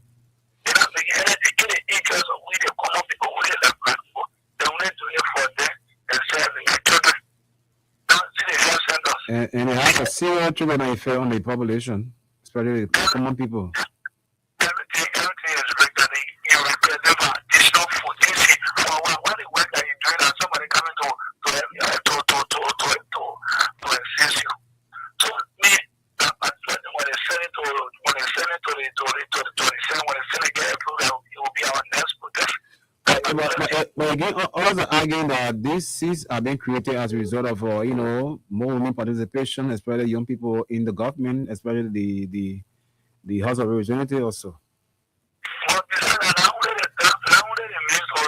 They're not making anything in the interest of we, the common people, we the left people. They only do it for them and serving their children. Now, see, they just send us. And it has a serious trickle down effect on the population, especially the common people. Everything is great that you request them for additional food. You see, for what the work that you're doing, and somebody coming to assist you. So me, when they send it to the Senate, when they send it get approved, it will be our next protest. But again, also arguing that these seats are being created as a result of, more women participation, especially young people in the government, especially the House of Representatives also. Well, this is not only the means to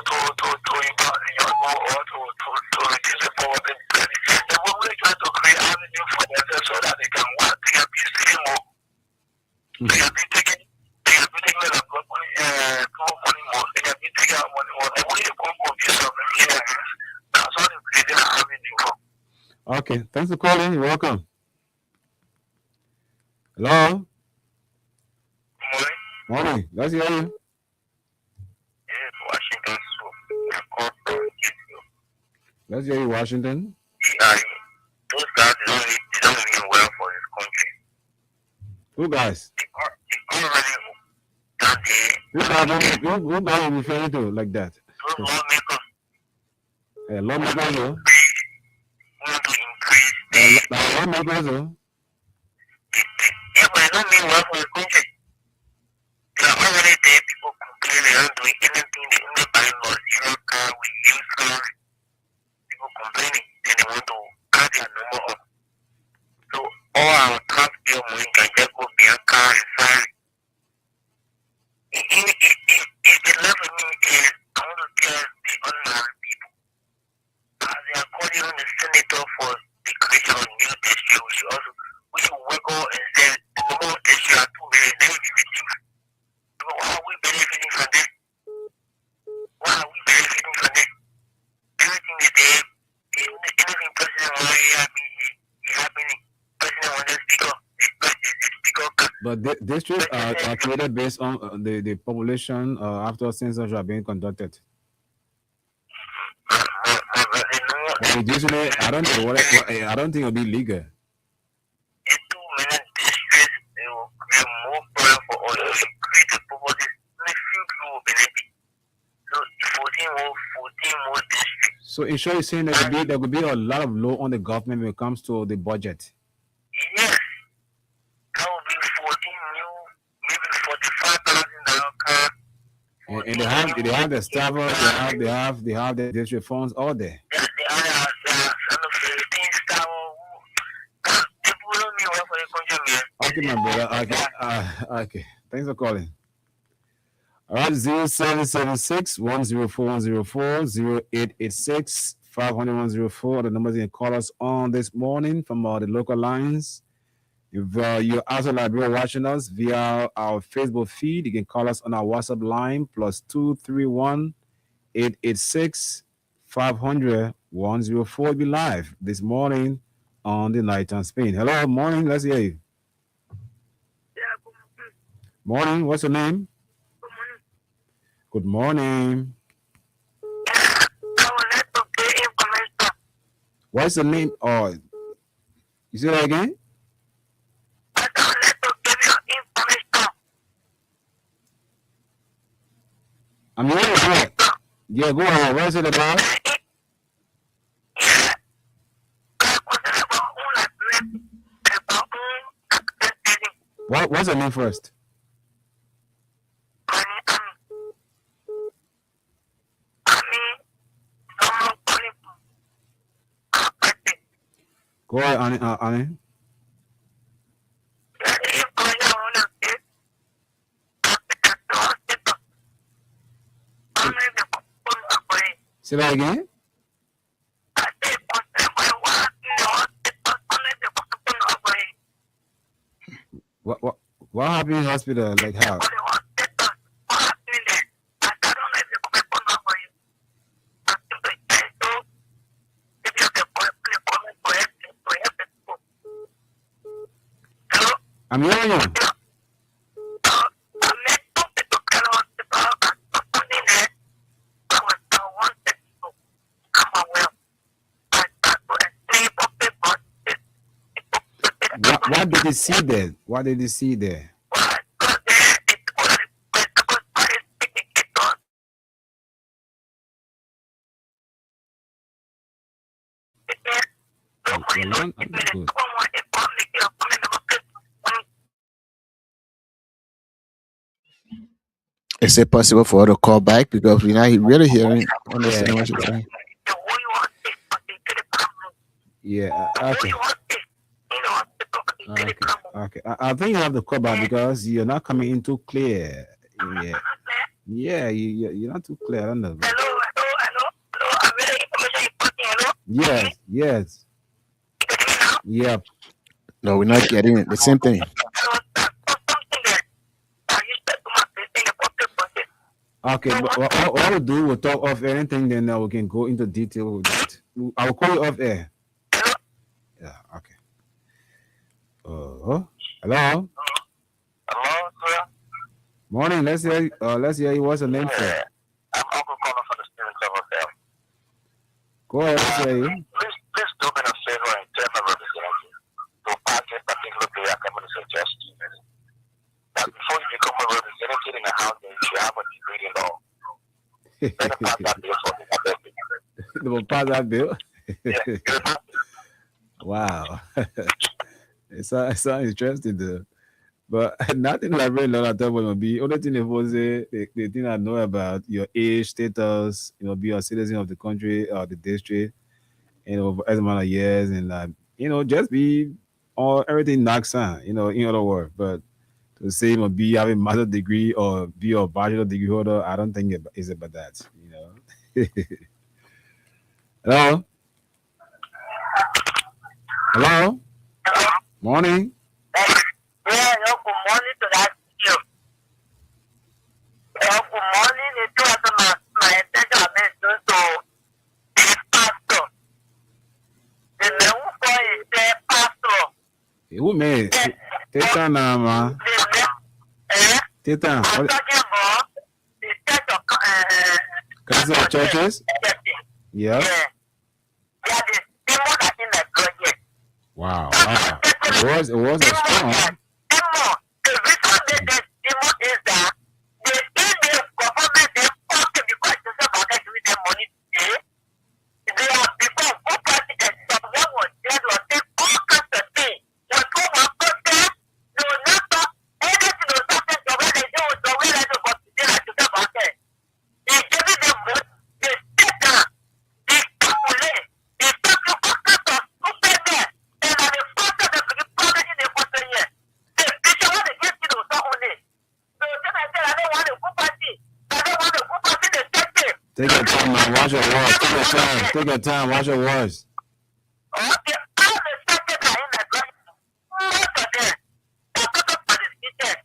reduce the poverty. They will really try to create avenue for themselves so that they can work. They can be still more. They can be taking the money more. They can be taking our money more. They will be something here. That's what they create an avenue for. Okay, thanks for calling. You're welcome. Hello? Morning. Let's hear you. Yes, Washington. So, I called from GTO. Let's hear you, Washington. Those guys, they don't mean well for this country. Who guys? They already done the Who guys are you referring to like that? those lawmakers Lawmakers, oh. want to increase Lawmakers, oh. yeah, but it don't mean well for the country. There are already there people complaining they don't do anything, they only buy zero car, we use car. People complaining, then they want to cut their number up. So all our tax bill money can just go behind car and salary. If the level me is, I want to tell the unmarried people, as they are calling on the senator for the creation of new district, we should work on and say the number of districts are 2 million, then we reduce. So why are we benefiting from this? Why are we benefiting from this? Everything is there. Anything President wants is happening. President wants to speak up. The speaker. But districts are created based on the population after census are being conducted. But usually, I don't know I don't think it'll be legal. In 2 million districts, it will create more problem for all. It will create the poverty. Only few people will benefit. So 14 more districts. So in short, you're saying there could be a lot of law on the government when it comes to the budget. Yes. That will be 14 new, maybe $45,000 car. And they have the staff, they have the district funds all there. They are 15 star. People don't mean well for the country, man. Okay, my brother. Okay. Thanks for calling. All right, 0776 104 104 0886 500 104. The numbers you can call us on this morning from the local lines. If you're outside Liberia watching us via our Facebook feed, you can call us on our WhatsApp line +231 886 500 104. Be live this morning on the Night on Spain. Hello, morning. Let's hear you. Morning. What's your name? Good morning. What's the name? Oh, you say that again? I'm hearing you. Yeah, go ahead. What's it about? What's the name first? Go ahead, Annie. Say that again? What happened in hospital? Like how? I'm hearing you. what did you see there? What did you see there? Your line is not good. Is it possible for her to call back because we're not really hearing, understanding what you're saying? Yeah. Okay. Okay. Okay. I think you have to call back because you're not coming in too clear. Yeah. Yeah. You're not too clear. I don't know. Bro. Yes. Yes. Yep. No, we're not getting it. The same thing. Okay, but what we'll do, we'll talk off anything, then we can go into detail with that. I'll call you off air. Yeah, okay. Hello? Hello, sir. Morning, let's hear you. What's your name, sir? I'm Uncle calling for the Spirit of FM. Go ahead, let's hear you. Please do me a favor and tell my representative to pass this particular player coming to suggest to you that before you become a representative in the house, you should have a degree in law. Better pass that bill for me. They will pass that bill. Yes, Wow. It sounds interesting though. But nothing like really lot of trouble will be. Only thing they will say, the thing I know about your age, status, be a citizen of the country or the district, as amount of years, and just be all everything knocks on, in other words. But to say be having master's degree or be a bachelor degree holder, I don't think it's about that, Hello? Hello? Morning. Yeah, good morning to that you. Good morning. It was my attention to pastor. The name for is pastor. Who made Teta Nama? Teta. I'm talking about the church of Council of Churches? Yeah. Yeah, the people that in the project. Wow. It was a strong. The reason that the demo is that the Indian government they okay because they say about giving them money today. They have become property and someone was there to take all kinds of things. When someone goes there, they will not talk anything will happen to where they do the way they do but today like to say about that. They giving them money, they take down, they calculate, they talk to all kinds of stupid men. And at the first of the problem in the first year, the picture what they get to do so only. So then I said I don't want to go party. I don't want to go party the church. Take your time, man. Watch your words. Take your time. Watch your words. Okay, all the churches are in the ground. Most of them, they are not participated.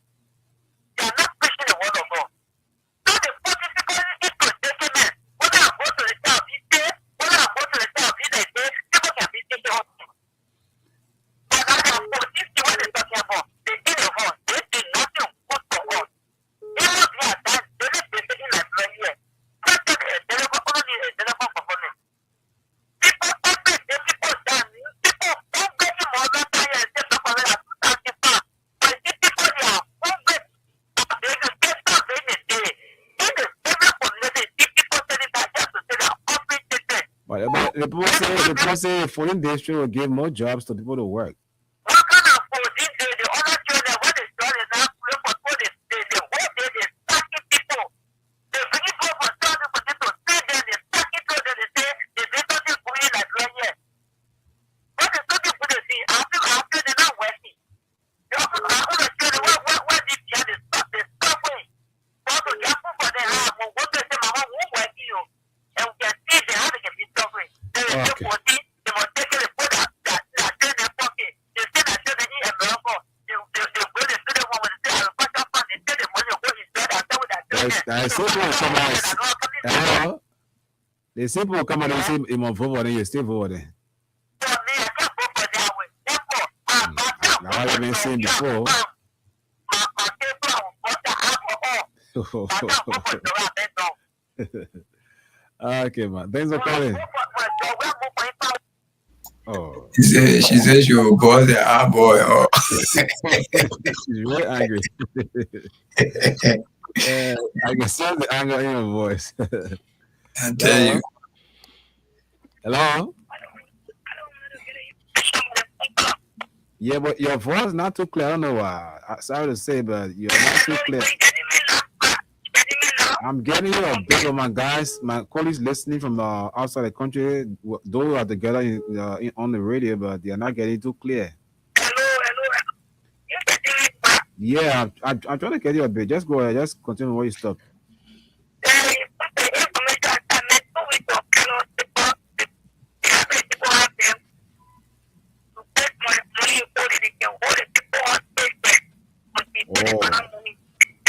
They are not preaching the word of God. So the politically introduction, when I go to the town this day, when I go to the town this day, people can be taken off. But I have police what they're talking about. They did a vote. They did nothing good for God. Even if they are done, they didn't be taking like 1 year. First of all, they never only a telephone component. People open, the people done. People don't get him all that time and say something like that. But the people they are hungry. They just get stuff in the day. In the every community, the people telling that just to say they are hungry children. But the people say foreign district will give more jobs to people to work. What kind of food did the other children when they started now play for food the whole day they stacking people. They bring it up for some people to stay there, they stacking people they say they did something for you like 1 year. What is something for they see? After they're not working. You know, all the children what did the stuff they stop way. Want to get food for them, what they say mama won't work you. And we can see they have to get this stuff way. They will take 40, they must take the food that in their pocket. They say that they need a miracle. They go to the one with the agriculture fund, they take the money, go inside and tell that The simple will come out. The simple will come out and say, "I'm forward," and you still forward. Now I've been saying before. Okay, man. Thanks for calling. Oh, She said she will boil the hard boy. Oh, she's very angry. I can sense the anger in her voice. I tell Hello, you. hello. Yeah, but your voice is not too clear. I don't know why. Sorry to say, but you're not too clear. I'm getting you a bit of my guys, my colleagues listening from outside the country. Those are together on the radio, but they are not getting too clear. Yeah, I'm trying to get you a bit. Just go ahead. Just continue where you stop. Oh,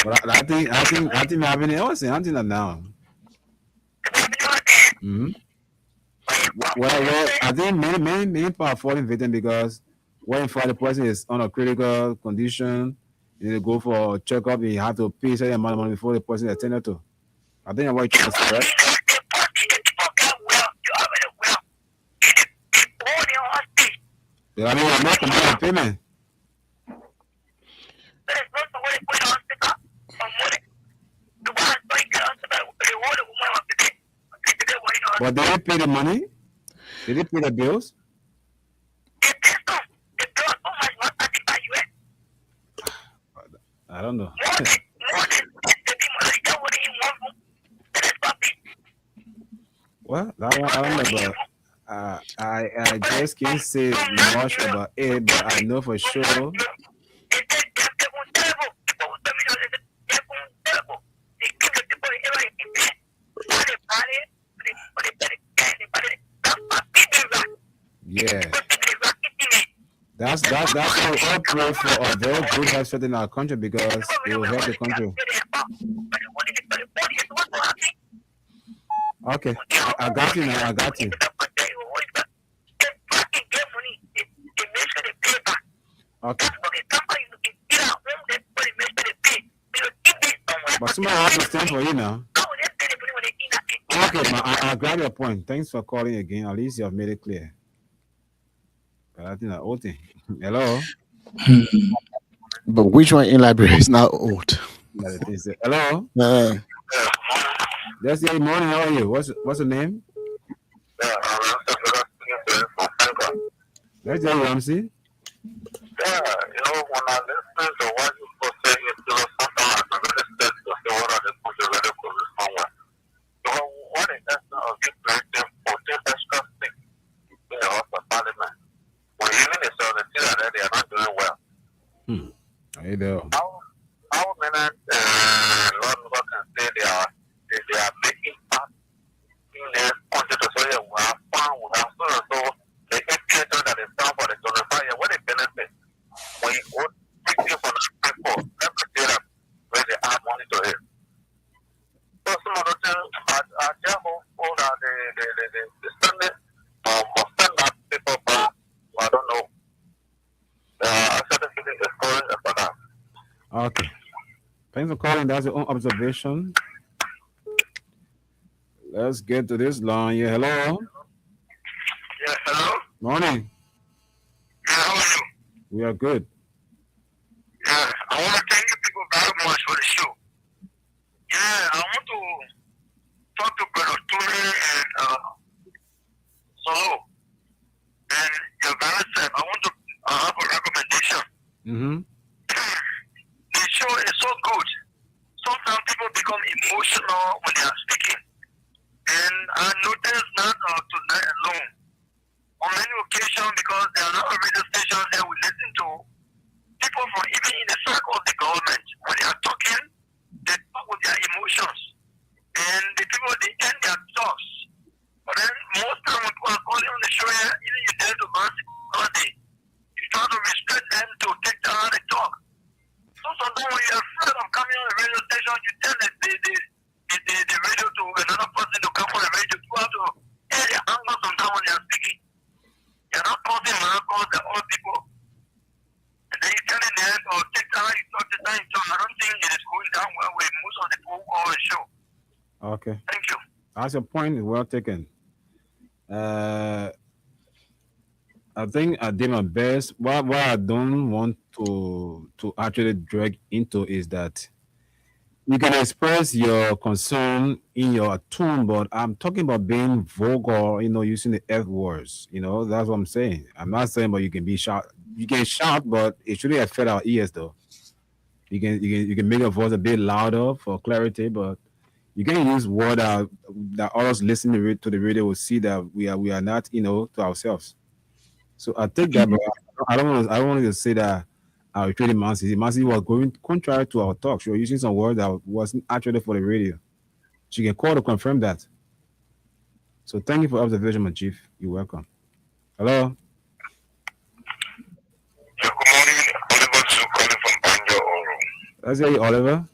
but I think happening. I was saying, I think that now. Mm-hmm. Well, I think many people are falling victim because when for the person is on a critical condition, you need to go for a checkup. You have to pay certain amount of money before the person is attended to. I think that's what you're trying to say, right? I mean, I'm not complaining payment. But they didn't pay the money. They didn't pay the bills. I don't know. Well, that one I don't know, but I just can't say much about it. But I know for sure. Yeah, that's all pray for a very good health set in our country because it will help the country. Okay, I got you now. I got you. Okay, but somebody has to stand for you now. Okay, I got your point. Thanks for calling again. At least you have made it clear. But I think that old thing. Hello. But which one in library is not old? Hello. That's the morning. How are you? What's your name? That's the Ramsey. Yeah, when I listen to what you people say, sometimes I'm really scared to say what are the country really could be somewhere. So what is that of you creating 14 extra things in the House of Parliament? When you even say the things that they are not doing well. How you doing? How many Lord God can say they are making part in the country to say we have fun, we have so they can create that is down for the 25 years. What they benefit? When you go people from the people, every day that where they add money to it. So some of the things are careful that the Senate must send that people back. I don't know. I started feeling discouraged about that. Okay. Thanks for calling. That's your own observation. Let's get to this line. Yeah, hello. Yeah, hello? Morning. Yeah, how are you? We are good. Yeah, I want to thank you people very much for the show. Yeah, I want to talk to Brother Tony and Solo. And your very said, I want to have a recommendation. Mm-hmm. The show is so good. Sometimes people become emotional when they are speaking. And I noticed that tonight alone. On many occasions, because there are a lot of radio stations that we listen to, people from even in the circle of the government, when they are talking, they talk with their emotions. And the people, they end their talks. But then most time when people are calling on the show here, even you dare to ask you try to restrict them to take down how they talk. So sometimes when you're afraid of coming on the radio station, you tell the radio to another person to come on the radio. You have to hear their anger sometimes when they are speaking. You're not causing miracles, they're all people. And then you're telling them, take time, you talk, the time you talk. I don't think it is going down well with most of the people on the show. Okay. Thank you. That's your point. Well taken. I think I did my best. What I don't want to actually drag into is that you can express your concern in your tone, but I'm talking about being vulgar, using the F words. That's what I'm saying. I'm not saying, but you can be shout. You can shout, but it shouldn't affect our ears, though. You can make your voice a bit louder for clarity, but you can use word that others listening to the radio will see that we are not, to ourselves. So I take that, but I don't want to say that our trading Massey. Massey was going contrary to our talk. She was using some words that wasn't actually for the radio. She can call to confirm that. So thank you for observation, my chief. You're welcome. Hello. Yeah, good morning. Oliver Zoo calling from Banjo Oro. Let's hear you, Oliver.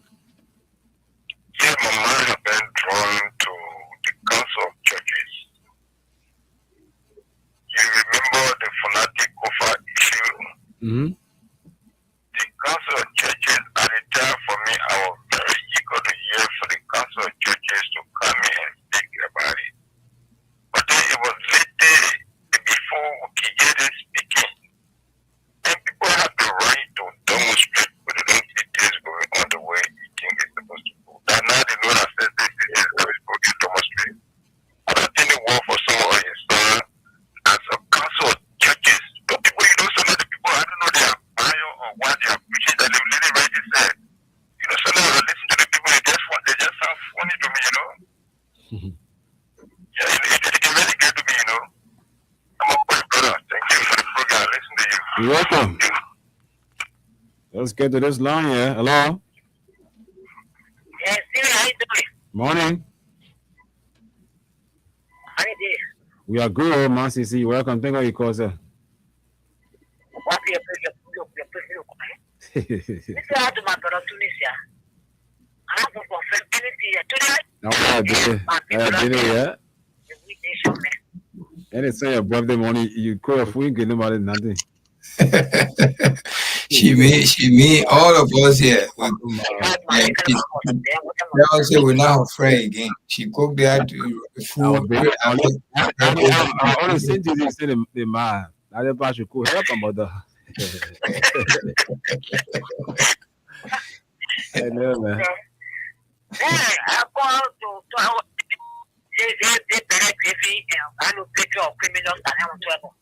Yeah, my mind has been drawn to the Council of Churches. You remember the fanatic Kofa issue? Mm-hmm. The Council of Churches at the time for me, I was very eager to hear for the Council of Churches to come in and speak about it. But then it was later before Ukijede speaking. And people have the right to demonstrate, but they don't see things going on the way you think it's supposed to go. That now they know that says this is how it's supposed to demonstrate. But I think it work for some of your son as a council of churches. But people, some of the people, I don't know their bio or what they are preaching that they really rightly said. Sometimes I listen to the people, they just sound funny to me, Yeah, it can really get to me, I'm a boy, brother. Thank you for the program. Listen to you. You're welcome. Let's get to this line here. Hello. Yes, Siri, how you doing? Morning. How you doing? We are good, man. CC. Welcome. Thank you, call, sir. What your This is how to my brother Tunisia. I have to confirm anything today. No, I did it, yeah. The week nation, man. And it's your birthday morning. You call a food, get nobody nothing. She mean all of us here. We're not afraid again. She cooked that food. I always sent you this in the man. I never pass you cook. Help my mother. I know, man. I call to our they better gravy and I know picture of criminals that have trouble.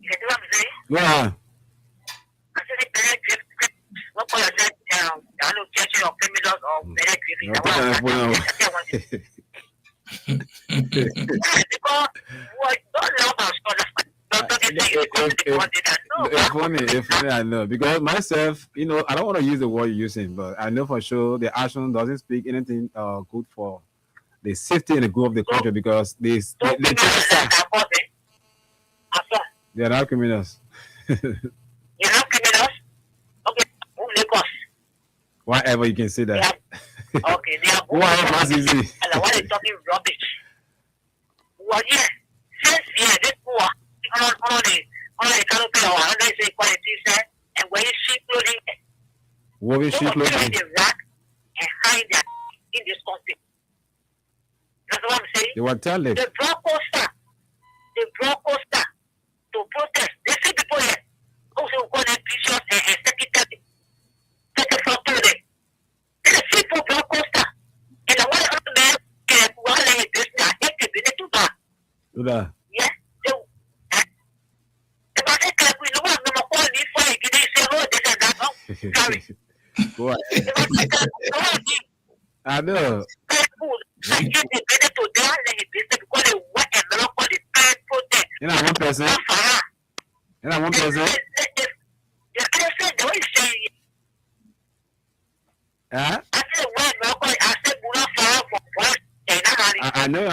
You know what I'm saying? Yeah. I said they better gravy. What call that? I know picture of criminals or better gravy. Because what don't love us for the it's funny, I know. Because myself, I don't want to use the word you're using, but I know for sure the action doesn't speak anything good for the safety and the growth of the country because they are not criminals. You're not criminals? Okay, who Lagos? Whatever you can say that. Okay, they are why easy? And why they talking rubbish? Well, yeah, since this poor on the canopy or how say quality set and when you see clothing, what is she clothing? The rack and hide that in this country. That's what I'm saying. They were telling. The Broncosta to protest. They see people here also call them bishops and secretary. Take it from today. They see people Broncosta. And I want to man can one like this. I think they be too bad. Yeah. Sorry. What? I know. You're not one person. You're not one person. Huh? I know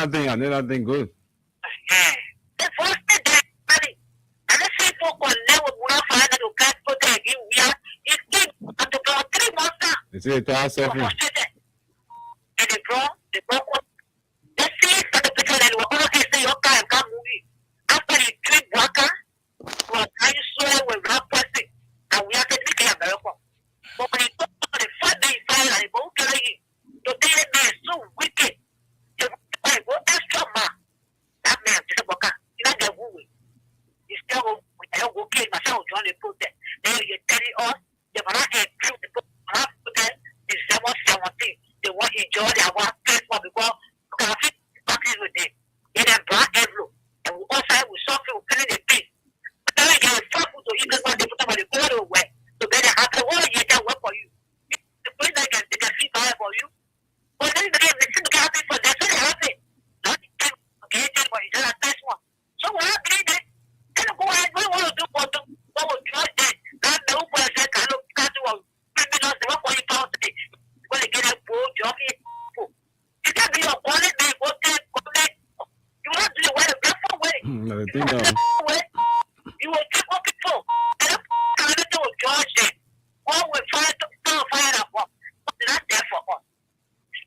nothing good. They say to ourselves. And they brought let's see for the picture that we're going to say your car and movie. After the drink water, was I swear with rap person and we have to make it America. But when you talk about the fact that you file and you carry it, to tell that man is so wicked. You go extra man. That man is a worker. You know the They want to include the December 17th. They want to enjoy their one Christmas because you can fit parties with them. In a black envelope. And we also have something we clean the beat. But then you have trouble to even when they put them on the go away. So then they have to you can work for you. The point that they can see buy for you. But then they can happy for them. So they happy. Not okay, but it's just a test one. So what I believe that kind of go ahead, what want to do for them, what will judge them. That no person can look at you criminals, they want for you pound today. When they get a bold job, you can be a wallet, they go there, you want to do the way, the for way. You will keep up people. And the will judge them. One will fire at one. But they're not there for us.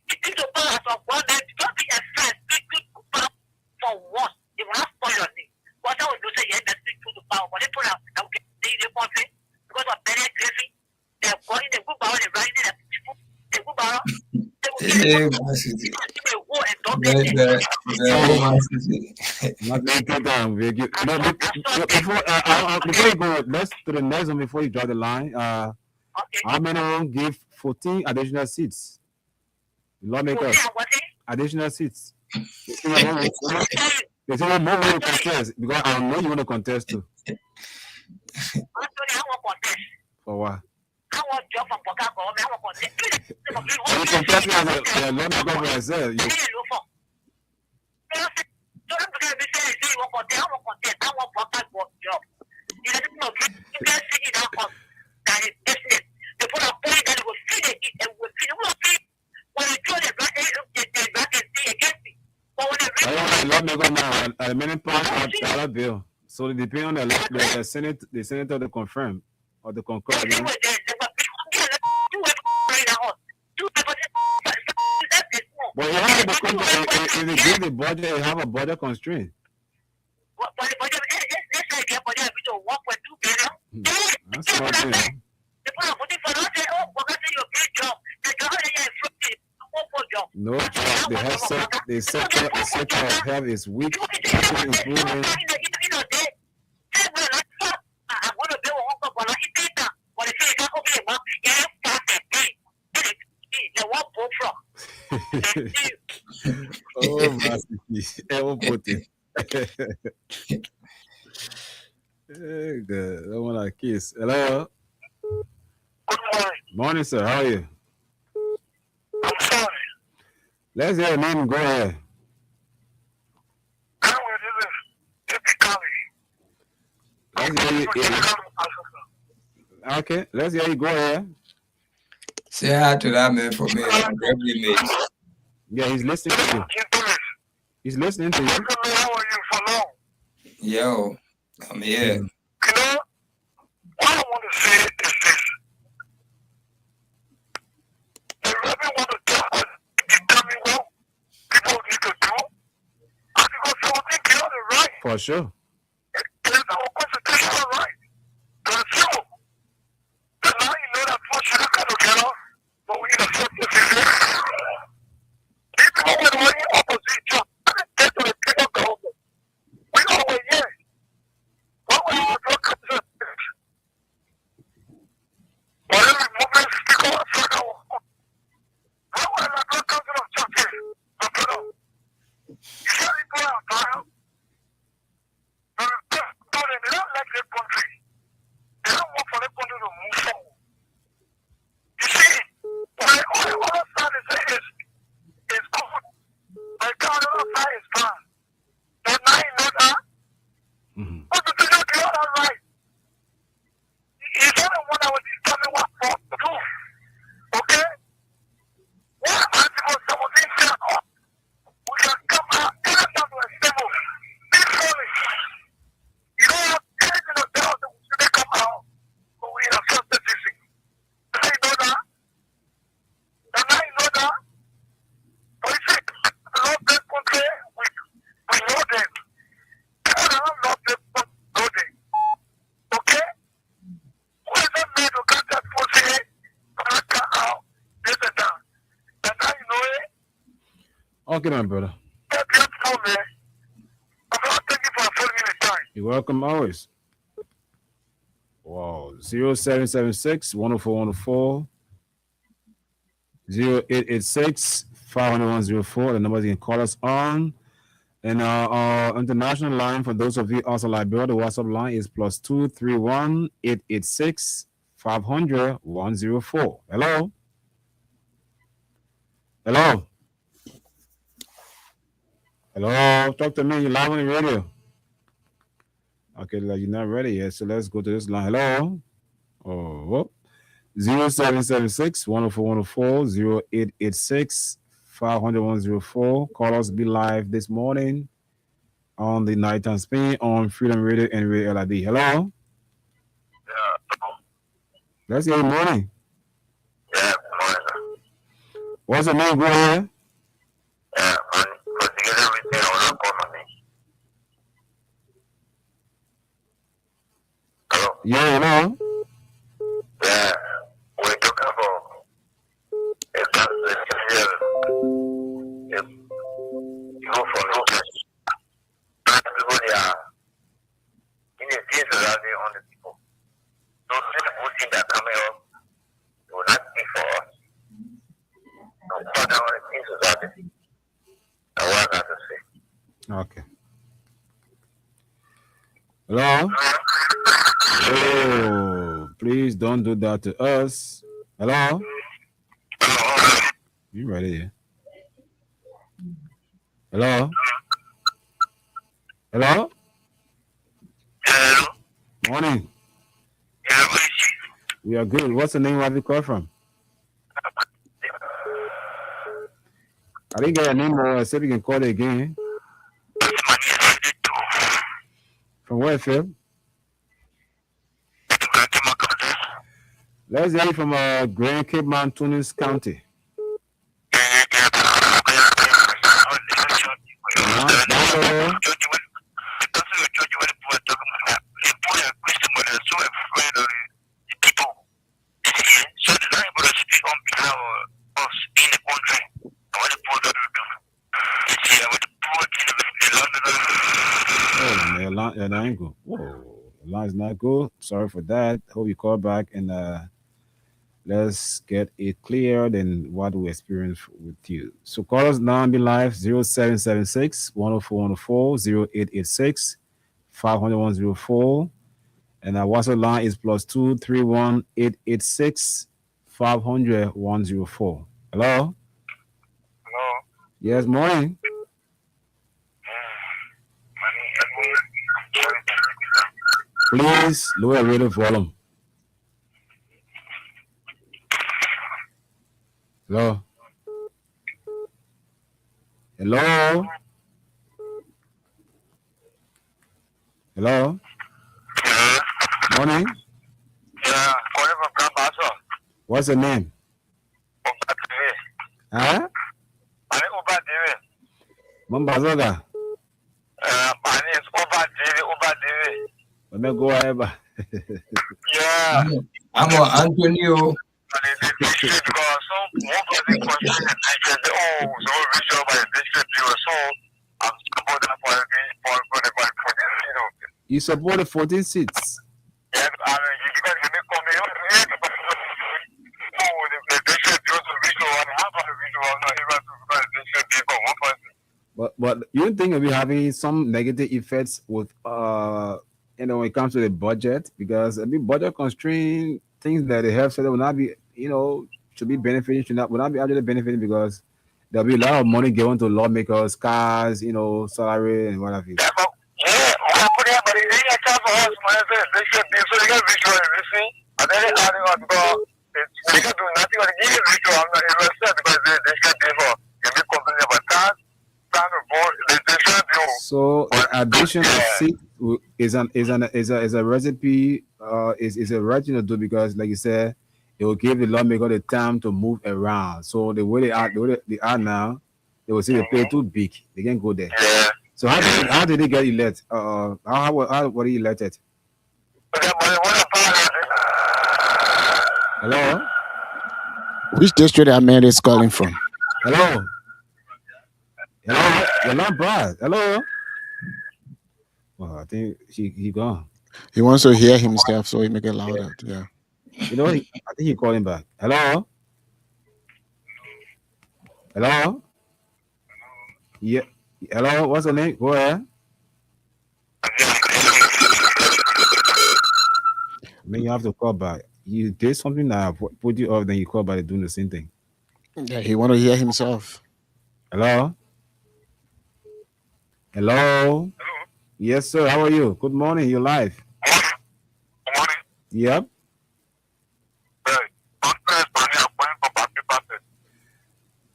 It is a power of one that don't be a friend, be good to power for one. They will not spoil your name. What I would do say, yes, that's good to power. But they put out, okay, they country because of better gravy. They're going, they go power, they're riding, they go power. Yeah, before you go, let's to the next one before you draw the line. How many will give 14 additional seats? Lawmakers, additional seats. They say more will contest because I know you want to contest too. For what? I want job from Chicago. I want to You contest as a lawmaker for yourself. Lawmaker now, many parts of the bill. So it depends on the Senate, the senator to confirm or to concur. But you have if they give the budget, you have a budget constraint. That's what no, the sector of health is weak. Improving. Oh, masterpiece. Good. I want a kiss. Hello. Good morning. Morning, sir. How are you? I'm sorry. Let's hear your name. Go ahead. Okay, let's hear you. Go ahead. Say hi to that man for me. Yeah, he's listening to you. He's listening to you. How are you for long? Yo, I'm here. You know, what I want to say is this. If you really want to talk what determine what people need to do, Article 17 gives us the right. For sure. It is our constitutional right to sue. So now you know that what you look at together, but we need a substitution. People with money opposition, get to the people government. We know we're here. What we need to do is whatever movement speak on further. How will I not come to the justice? No, no. You can't go out, Donald. They don't like their country. They don't want for their country to move forward. You see, what the other side is saying is good. But the other side is bad. But now you know that. But the other right. He's only one that will determine what for to do. Okay? What Article 17 says, we can come out anytime to a stable. Be foolish. You don't have anything to tell us that we should come out, but we have substitution. Now you know that? And now you know that? But you see, love that country, we know them. People that don't love them, know them. Okay? Who is that man who got that pussy, back out, this and that? And now you know it? Okay, my brother. That's beautiful, man. I'm not thank you for 40 minutes time. You're welcome always. Wow. 0776 104 104 0886 50104. The numbers you can call us on. And our international line for those of you outside Liberia, the WhatsApp line is +231 886 500 104. Hello. Hello. Hello. Talk to me. You're live on the radio. Okay, like you're not ready yet. So let's go to this line. Hello. Oh, 0776 104 104 0886 500 104. Call us, be live this morning on the Nighttime Spin on Freedom Radio and Radio LID. Hello. Yeah. Let's get good morning. Yeah, good morning. What's your name? Go ahead. Yeah, man. Put together everything on up on me. Hello? Yeah, hello. Yeah. We're talking about a transition. You go for local. People, they are in the things around there on the people. So, the good thing that coming up, it will not be for us. No matter what the things around there. That's what I got to say. Okay. Hello. Oh, please don't do that to us. Hello. You ready? Yeah? Hello. Hello. Hello? Morning. Yeah, what is We are good. What's the name? Where have you called from? I didn't get a name, or I said you can call it again. From where, Phil? Let's hear it from Grand Cape Mount Tunis County. The line ain't good. Whoa, the line's not good. Sorry for that. Hope you call back and let's get it cleared and what we experienced with you. So call us now and be live 0776 104 104 0886 500 104. And our WhatsApp line is +231 886 500 104. Hello? Hello? Yes, morning. Please lower radio volume. Hello? Hello? Hello? Morning. Yeah, calling from Cambasso. What's your name? Oba TV. Huh? Oba TV. Mambazoga. My name is Oba TV. Oba TV. Let me go over. Yeah. I'm on Antonio. Because some one person questioned the district. Oh, so we reach out by the district viewer. So I'm supporting for this, you know. You supported 14 seats. Yeah, I mean, you guys can make comment. Oh, the district viewer to reach out. Half of the visual not able to because the district viewer one person. But you don't think we'll be having some negative effects with when it comes to the budget, because I mean budget constraint things that the health sector will not be should be benefiting, will not be actually benefiting, because there'll be a lot of money given to lawmakers, cars, salary and what have you. Yeah, I'm putting up, but it's a chance for us, man. They should be so they get visual, you see. And then they can do nothing on the visual. I'm not even upset because they should be for a big company about cars. So the addition of seat is a recipe, is a right thing to do, because like you said, it will give the lawmaker the time to move around. So the way they are now, they will say they play too big, they can't go there. Yeah. So how did they get elected? How were they elected? Hello? Which district that man is calling from? Hello? Hello? You're not bad. Hello? Well, I think he gone. He wants to hear himself, so he make it louder. Yeah. You know, I think he called him back. Hello? Hello? Yeah. Hello? What's the name? Go ahead. Then you have to call back. You did something that put you off, then you call back doing the same thing. Yeah, he want to hear himself. Hello? Hello? Yes, sir. How are you? Good morning. You're live. Good morning. Yep.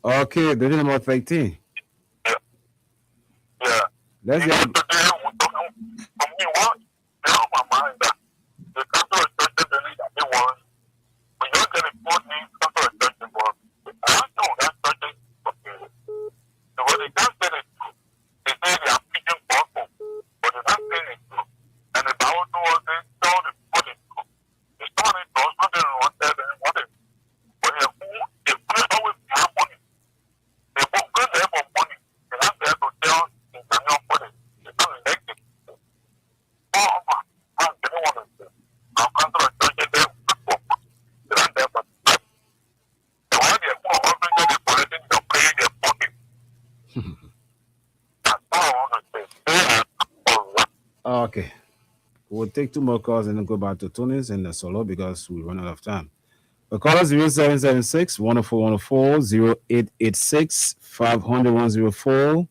Okay, the number 13. Yeah. Let's You know, get today, for me, what? They on my mind that the council expected the lead that they want. We don't get a good name, council expected, but I know that's something okay. So what they just said is true. They say they are preaching gospel, but they're not saying it true. And the Bible told us they tell the people the truth. They told it to us, not they want to tell them what it is. But they pray always have money. They go good there for money. They have there to tell in Daniel money. They don't elect it. Oh, man. They don't want to say. Our council expected them to go. They don't there for that. The one they go always get the politics, they're playing their pocket. That's all I want to say. They are all right. Okay. We'll take 2 more calls and then go back to Tunis and the solo because we run out of time. The call is 0776 104 104 0886 500 104.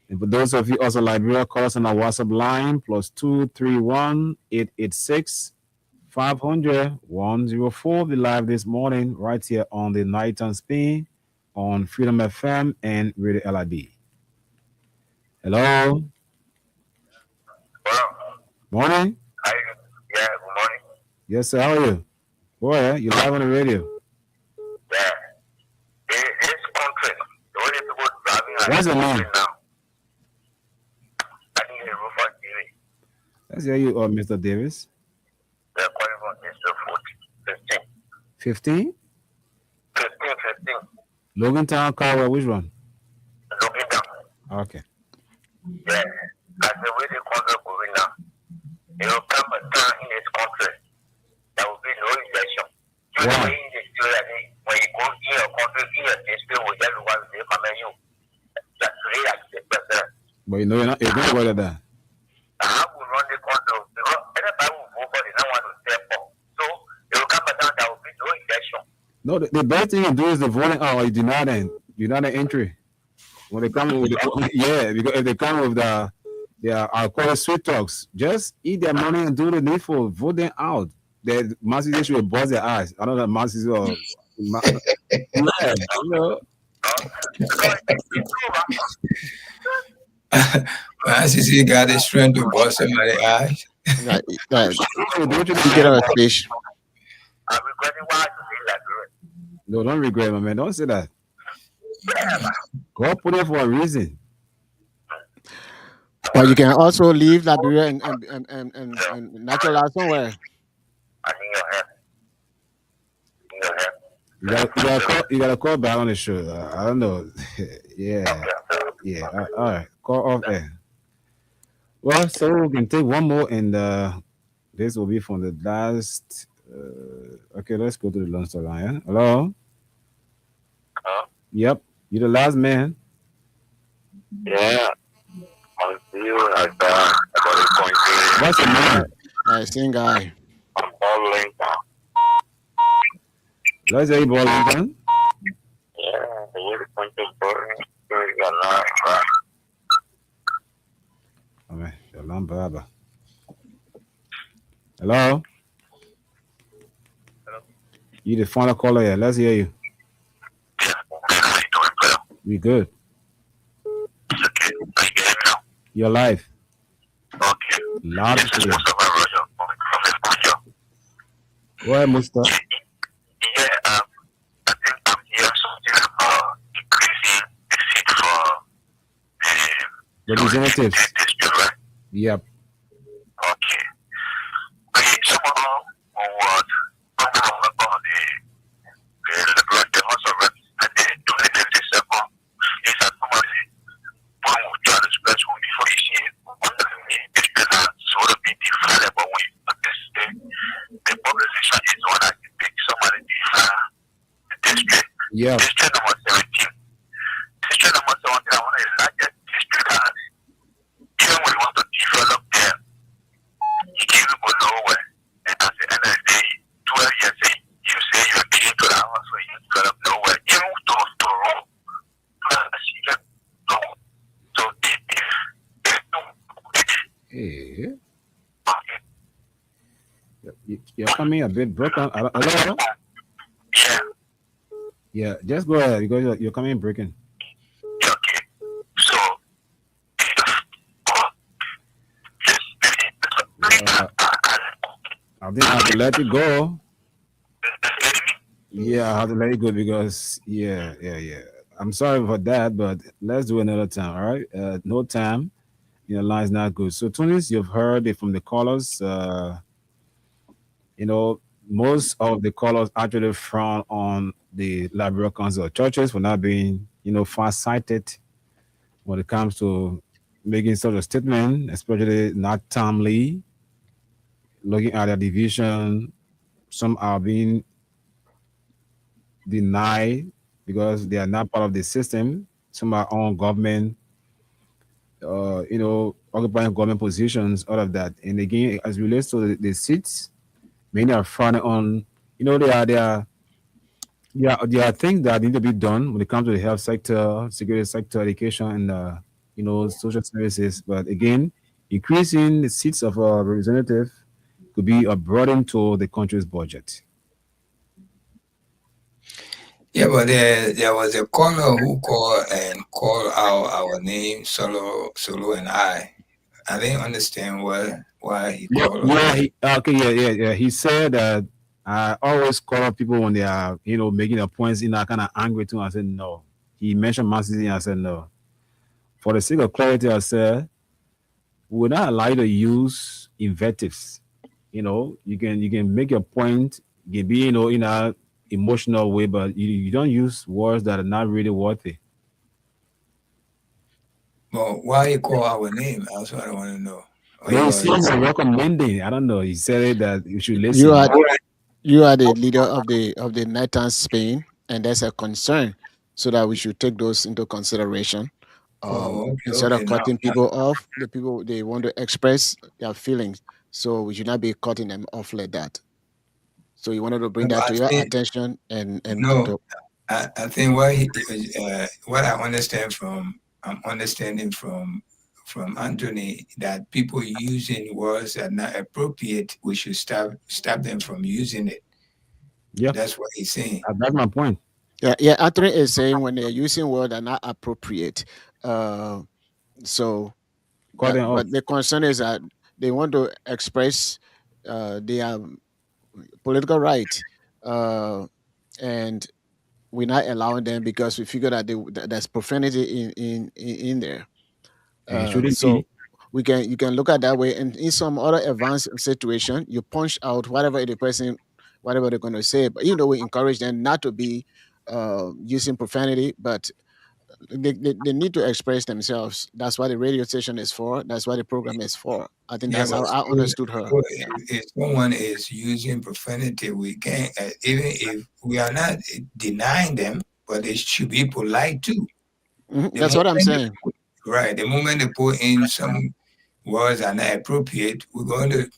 And for those of you also Liberia, call us on our WhatsApp line +231 886 500 104. Be live this morning right here on the Nighttime Spin on Freedom FM and Radio LIB. Hello. Well, Morning. yeah, good morning. Yes, sir. How are you? Boy, you're live on the radio. Yeah. This country, the way people driving What's your name? now. I think it's Rufus TV. Let's hear you, Mr. Davis. They're calling from District 15. 15? 15. Logan Town, Carwell, which one? Looking down. Okay. Yeah. As the way the country going now, there will come a time in this country, there will be no election. You know, Wow. in this country, when you go in your country, in your district, with everyone, they come at you. That's really like the president. But you know, you're not worried about that. I will run the country because anybody will vote for the no one to step for. So there will come a time there will be no election. No, the best thing you do is the voting or you deny the entry. When they come with yeah, because if they come with I'll call it sweet talks, just eat their money and do the needful, vote them out. The masses should bust their eyes. I know that masses are yeah, you know. Because it's true, ICC got the strength to bust somebody's eyes. Right. Don't you You get on a station. I'm regretting why I say like that. No, don't regret, my man. Don't say that. God put it for a reason. But you can also leave Liberia and naturalize somewhere. I need your help. Need your help. You gotta call back on the show. I don't know. Yeah. All right. Call off air. Well, so we can take one more, and this will be from the last. Okay, let's go to the lunch line. Yeah? Hello. Huh? Yep, you're the last man. Yeah. I'll see you at about 8.3. What's your name? Same guy. I'm all linked up. Let's say Burlington. Yeah, the way the country is going, you got now. All right, Shalom Baba. Hello. Hello. You the final caller here. Let's hear you. Yeah, how you doing, brother? We good. It's okay. Are you getting me now? You're live. Okay. Loud and This is clear. Mustafa Roger from Espanol. Go ahead, Mustafa. Yeah, I think I'm here something about increasing the seat for Representatives. district, right? Yep. Okay. Okay, somehow on what about the House of Reps and the 2052nd is that somebody one will try to express who before you see it. This person sort of be divided, but when Yeah. District number 17. District number 17, one of the largest districts that even when you want to develop them, you give people nowhere. And at the end of the day, 12 years, you say you're keen to that house, so you develop nowhere. Even to road, so Hey. You're coming a bit broken. Hello? yeah, Yeah, just go ahead because you're coming breaking. okay. So, I think I have to let it go. Yeah, I have to let it go because yeah. I'm sorry for that, but let's do another time. All right. No time. Your line's not good. So Tunis, you've heard it from the callers. Most of the callers actually frown on the Liberal Council of Churches for not being, far-sighted when it comes to making such a statement, especially not timely, looking at their division. Some are being denied because they are not part of the system. Some are on government, occupying government positions, all of that. And again, as it relates to the seats, many are frowning on, there are things that need to be done when it comes to the health sector, security sector, education, and social services. But again, increasing the seats of a representative could be a burden to the country's budget. Yeah, but there was a caller who called out our name, Solo, and I. I didn't understand why he called. Yeah. He said that I always call up people when they are, making a point, kind of angry too. I said no. He mentioned Marxism. I said no. For the sake of clarity, I said we will not allow you to use invectives. You can make your point. You can be, in a emotional way, but you don't use words that are not really worthy. Well, why he call our name? That's what I want to know. No, he seems recommending. I don't know. He said that you should listen. You are the leader of the Nathan Spain, and that's a concern, so that we should take those into consideration. Instead of cutting people off, the people they want to express their feelings, so we should not be cutting them off like that. So you wanted to bring that to your attention, and no, I think what I'm understanding from Anthony, that people using words that are not appropriate, we should stop them from using it. Yeah, that's what he's saying. That's my point. Yeah. Anthony is saying when they're using words that are not appropriate. But the concern is that they want to express their political right, and we're not allowing them because we figure that there's profanity in there. So you can look at that way, and in some other advanced situation, you punch out whatever they're going to say. But even though we encourage them not to be using profanity, but they need to express themselves. That's what the radio station is for. That's what the program is for. I think that's how I understood her. If someone is using profanity, we can't, even if we are not denying them, but it should be polite too. Mm-hmm. That's what I'm saying. Right. The moment they put in some words that are not appropriate, we're going to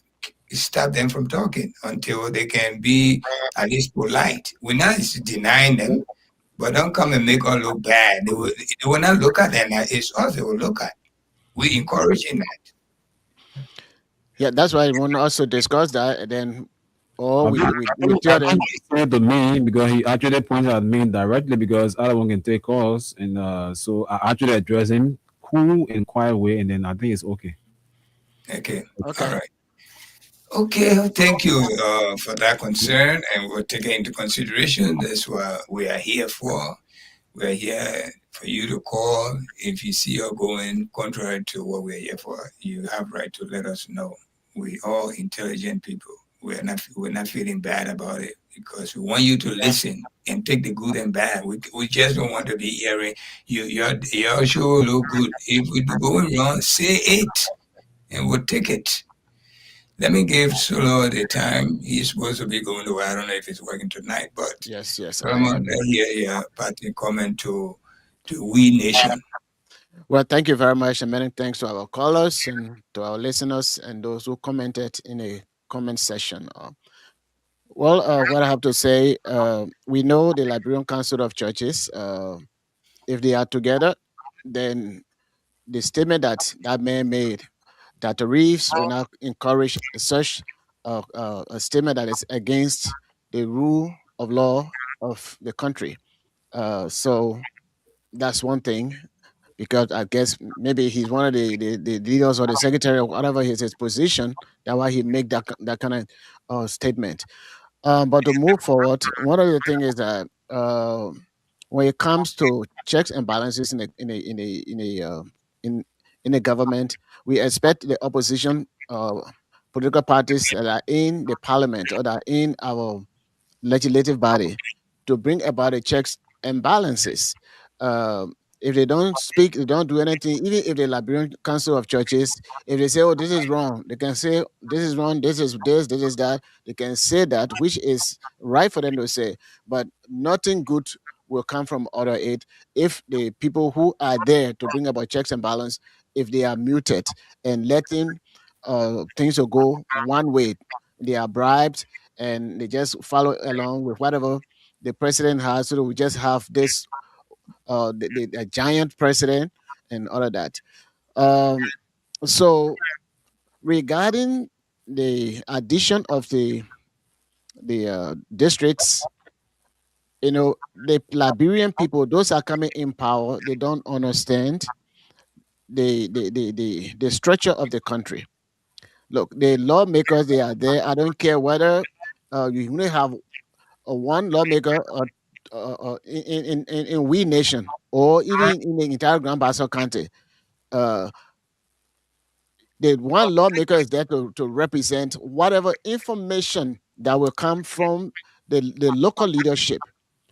stop them from talking until they can be at least polite. We're not denying them, but don't come and make us look bad. They will not look at them. It's us they will look at. We're encouraging that. Yeah, that's why we want to also discuss that. And then, we tell them. He said to me because he actually pointed at me directly because other one can take calls, and so I actually address him cool and quiet way, and then I think it's okay. Okay. All right. Okay, thank you for that concern, and we'll take it into consideration. That's what we are here for. We're here for you to call. If you see you're going contrary to what we're here for, you have right to let us know. We all intelligent people. We're not feeling bad about it because we want you to listen and take the good and bad. We just don't want to be hearing your show look good. If we're going wrong, say it, and we'll take it. Let me give Solo the time. He's supposed to be going to. I don't know if he's working tonight, but Yes. Solomon, let hear parting comment to We Nation. Well, thank you very much, and many thanks to our callers and to our listeners and those who commented in a comment section. What I have to say, we know the Liberian Council of Churches. If they are together, then the statement that that man made, that the Reeves will not encourage such a statement that is against the rule of law of the country. So that's one thing, because I guess maybe he's one of the leaders or the secretary or whatever is his position. That's why he make that kind of statement. But to move forward, one of the things is that when it comes to checks and balances in in a government, we expect the opposition political parties that are in the parliament or that are in our legislative body to bring about the checks and balances. If they don't speak, they don't do anything, even if the Liberian Council of Churches, if they say, oh, this is wrong, they can say, this is wrong, this is that. They can say that, which is right for them to say, but nothing good will come from other aid if the people who are there to bring about checks and balance, if they are muted and letting things to go one way, they are bribed and they just follow along with whatever the president has. So that we just have this the giant president and all of that. Um, so regarding the addition of the districts, the Liberian people, those are coming in power, they don't understand the structure of the country. Look, the lawmakers, they are there. I don't care whether you only have one lawmaker in we nation or even in the entire Grand Bassa County. Uh, the one lawmaker is there to represent whatever information that will come from the local leadership.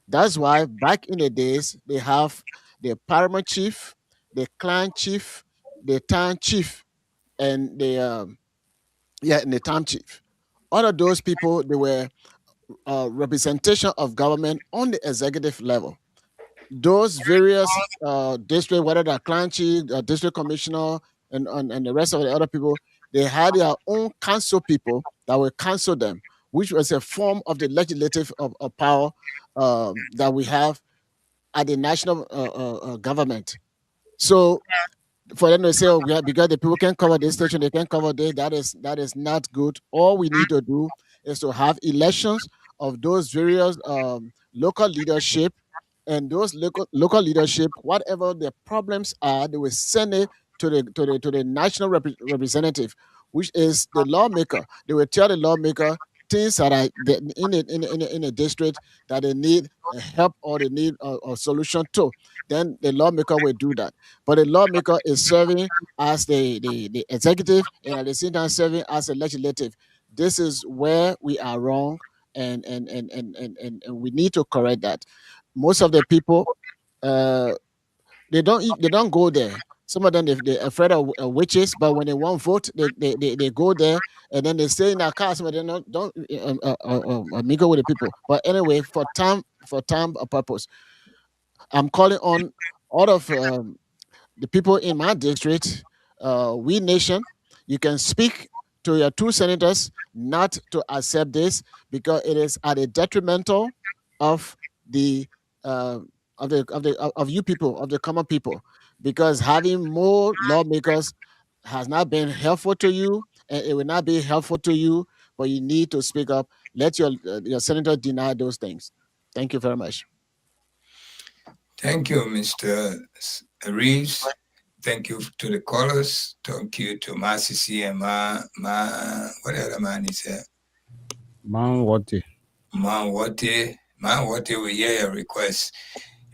That's why back in the days they have the paramount chief, the clan chief, the town chief, and and the town chief. All of those people, they were representation of government on the executive level. Those various district, whether they're clan chief, district commissioner, and the rest of the other people, they had their own council people that will counsel them, which was a form of the legislative of power that we have at the national government. So for them to say, oh, yeah, because the people can cover this station, they can cover this, that is not good. All we need to do is to have elections of those various local leadership, and those local leadership, whatever their problems are, they will send it to the national representative, which is the lawmaker. They will tell the lawmaker things that are in a district that they need help or they need a solution to. Then the lawmaker will do that. But the lawmaker is serving as the executive and at the same time serving as a legislative. This is where we are wrong, and we need to correct that. Most of the people, uh, they don't go there. Some of them they're afraid of witches, but when they want vote, they go there and then they stay in their car. Some of them don't mingle with the people. But anyway, for time purpose, I'm calling on all of the people in my district, we nation, you can speak to your two senators not to accept this because it is at a detrimental of the uh, of you people, of the common people, because having more lawmakers has not been helpful to you and it will not be helpful to you, but you need to speak up. Let your senator deny those things. Thank you very much. Thank you, Mr. Reeves. Thank you to the callers. Thank you to Masisi and what other man is there? Man, what? Man, what we hear your request.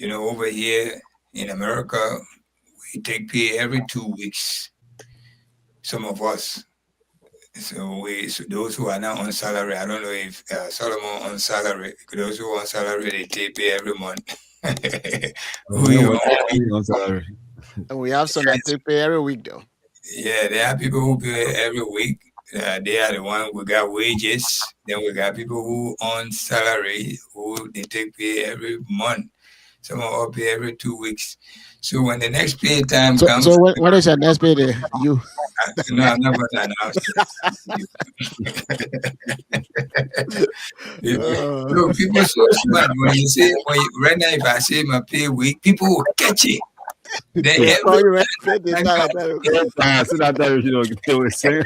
Over here in America, we take pay every 2 weeks. Some of us. So those who are not on salary, I don't know if Solomon on salary. Those who are on salary, they take pay every month. On salary. And we have some that take pay every week though. Yeah, there are people who pay every week. They are the one who got wages. Then we got people who on salary, who they take pay every month. Some all pay every 2 weeks. So when the next pay time comes, So what is your next payday? You. no, I'm not going to announce it. No, people so smart. When you say, right now, if I say my pay week, people will catch it. They Oh, every you ready? Payday time, So that time, you know, they were saying,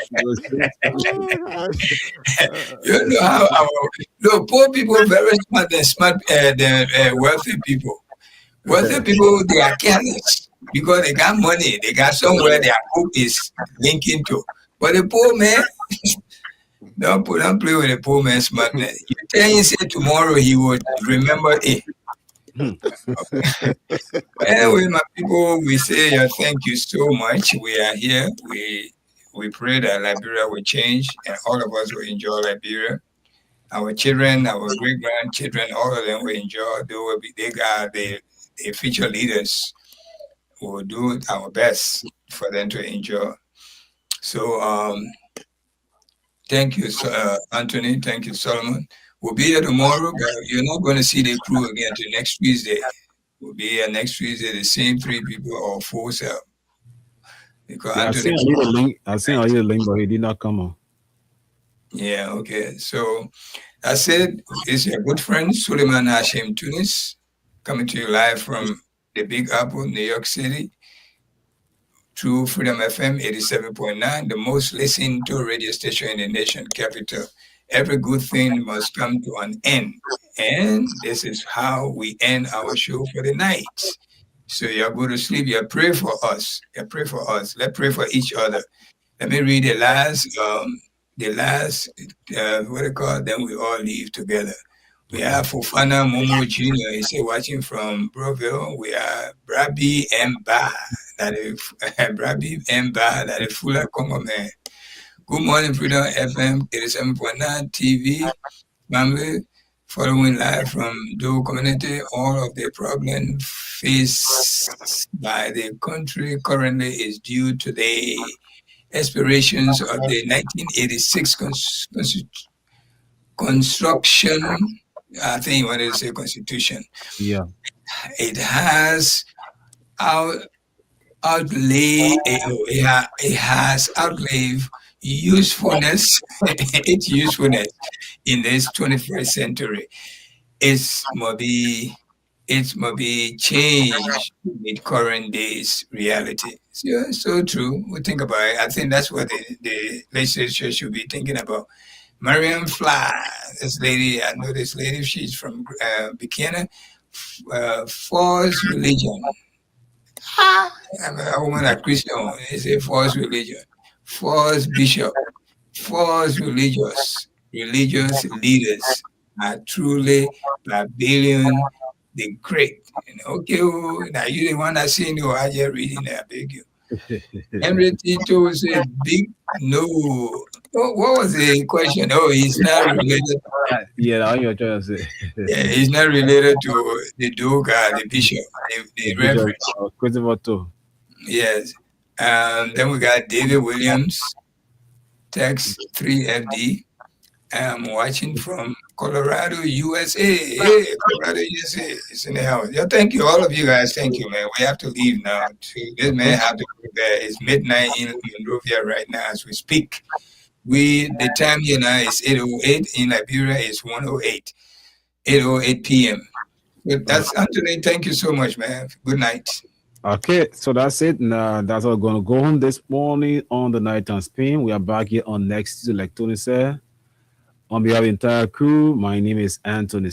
you know how our poor people are very smart than wealthy people. Wealthy people, they are careless because they got money, they got somewhere their hope is linking to. But the poor man, don't play with the poor man's smartness. You tell him say tomorrow he would remember it. Anyway, my people, we say thank you so much. We are here. We pray that Liberia will change and all of us will enjoy Liberia. Our children, our great grandchildren, all of them will enjoy. They got the future leaders. We will do our best for them to enjoy. So thank you, Anthony. Thank you, Solomon. We'll be here tomorrow, but you're not going to see the crew again until next Tuesday. We'll be here next Tuesday, the same 3 people or 4 cells. Because I Anthony, seen a link, but he did not come on. yeah, okay. So I said, it's your good friend Suleiman Hashim Tunis coming to you live from the Big Apple, New York City, through Freedom FM 87.9, the most listened to radio station in the nation capital. Every good thing must come to an end. And this is how we end our show for the night. So you go to sleep, you pray for us. You pray for us. Let's pray for each other. Let me read the last, what they call, then we all leave together. We have Fofana Momo Jr., he's watching from Broville. We have Brabi Mba, that is Fula Congo man. Good morning, Freedom FM 87.9 TV family, following live from the community. All of the problems faced by the country currently is due to the aspirations of the 1986 construction. I think you wanted to say constitution. Yeah. It has outlived usefulness, its usefulness in this 21st century. It must be changed with current day's reality. So true. We think about it. I think that's what the legislature should be thinking about. Mariam Fly, this lady, I know this lady, she's from Bikini, false religion. I'm a woman, a Christian, it's a false religion. False bishop, false religious leaders are truly Babylon the Great. Okay, now you the one that seen you, I just reading that, I beg you. Henry Tito said, big no. What was the question? Oh, he's not related. Yeah, that's what you're trying to say. Yeah, he's not related to the Duke, the bishop, the reverend. Christopher too. Yes. Then we got David Williams, text 3FD. I'm watching from Colorado, USA. Hey, Colorado, USA. It's in the house. Yeah, thank you, all of you guys. Thank you, man. We have to leave now. This man have to prepare. It's midnight in Monrovia right now as we speak. The time here now is 8:08. In Liberia, it's 1:08. 8:08 p.m. But that's Anthony. Thank you so much, man. Good night. Okay, so that's it. Now that's all going to go home this morning on the Night and Spin. We are back here on next Tuesday, like Tony said. On behalf of the entire crew, my name is Anthony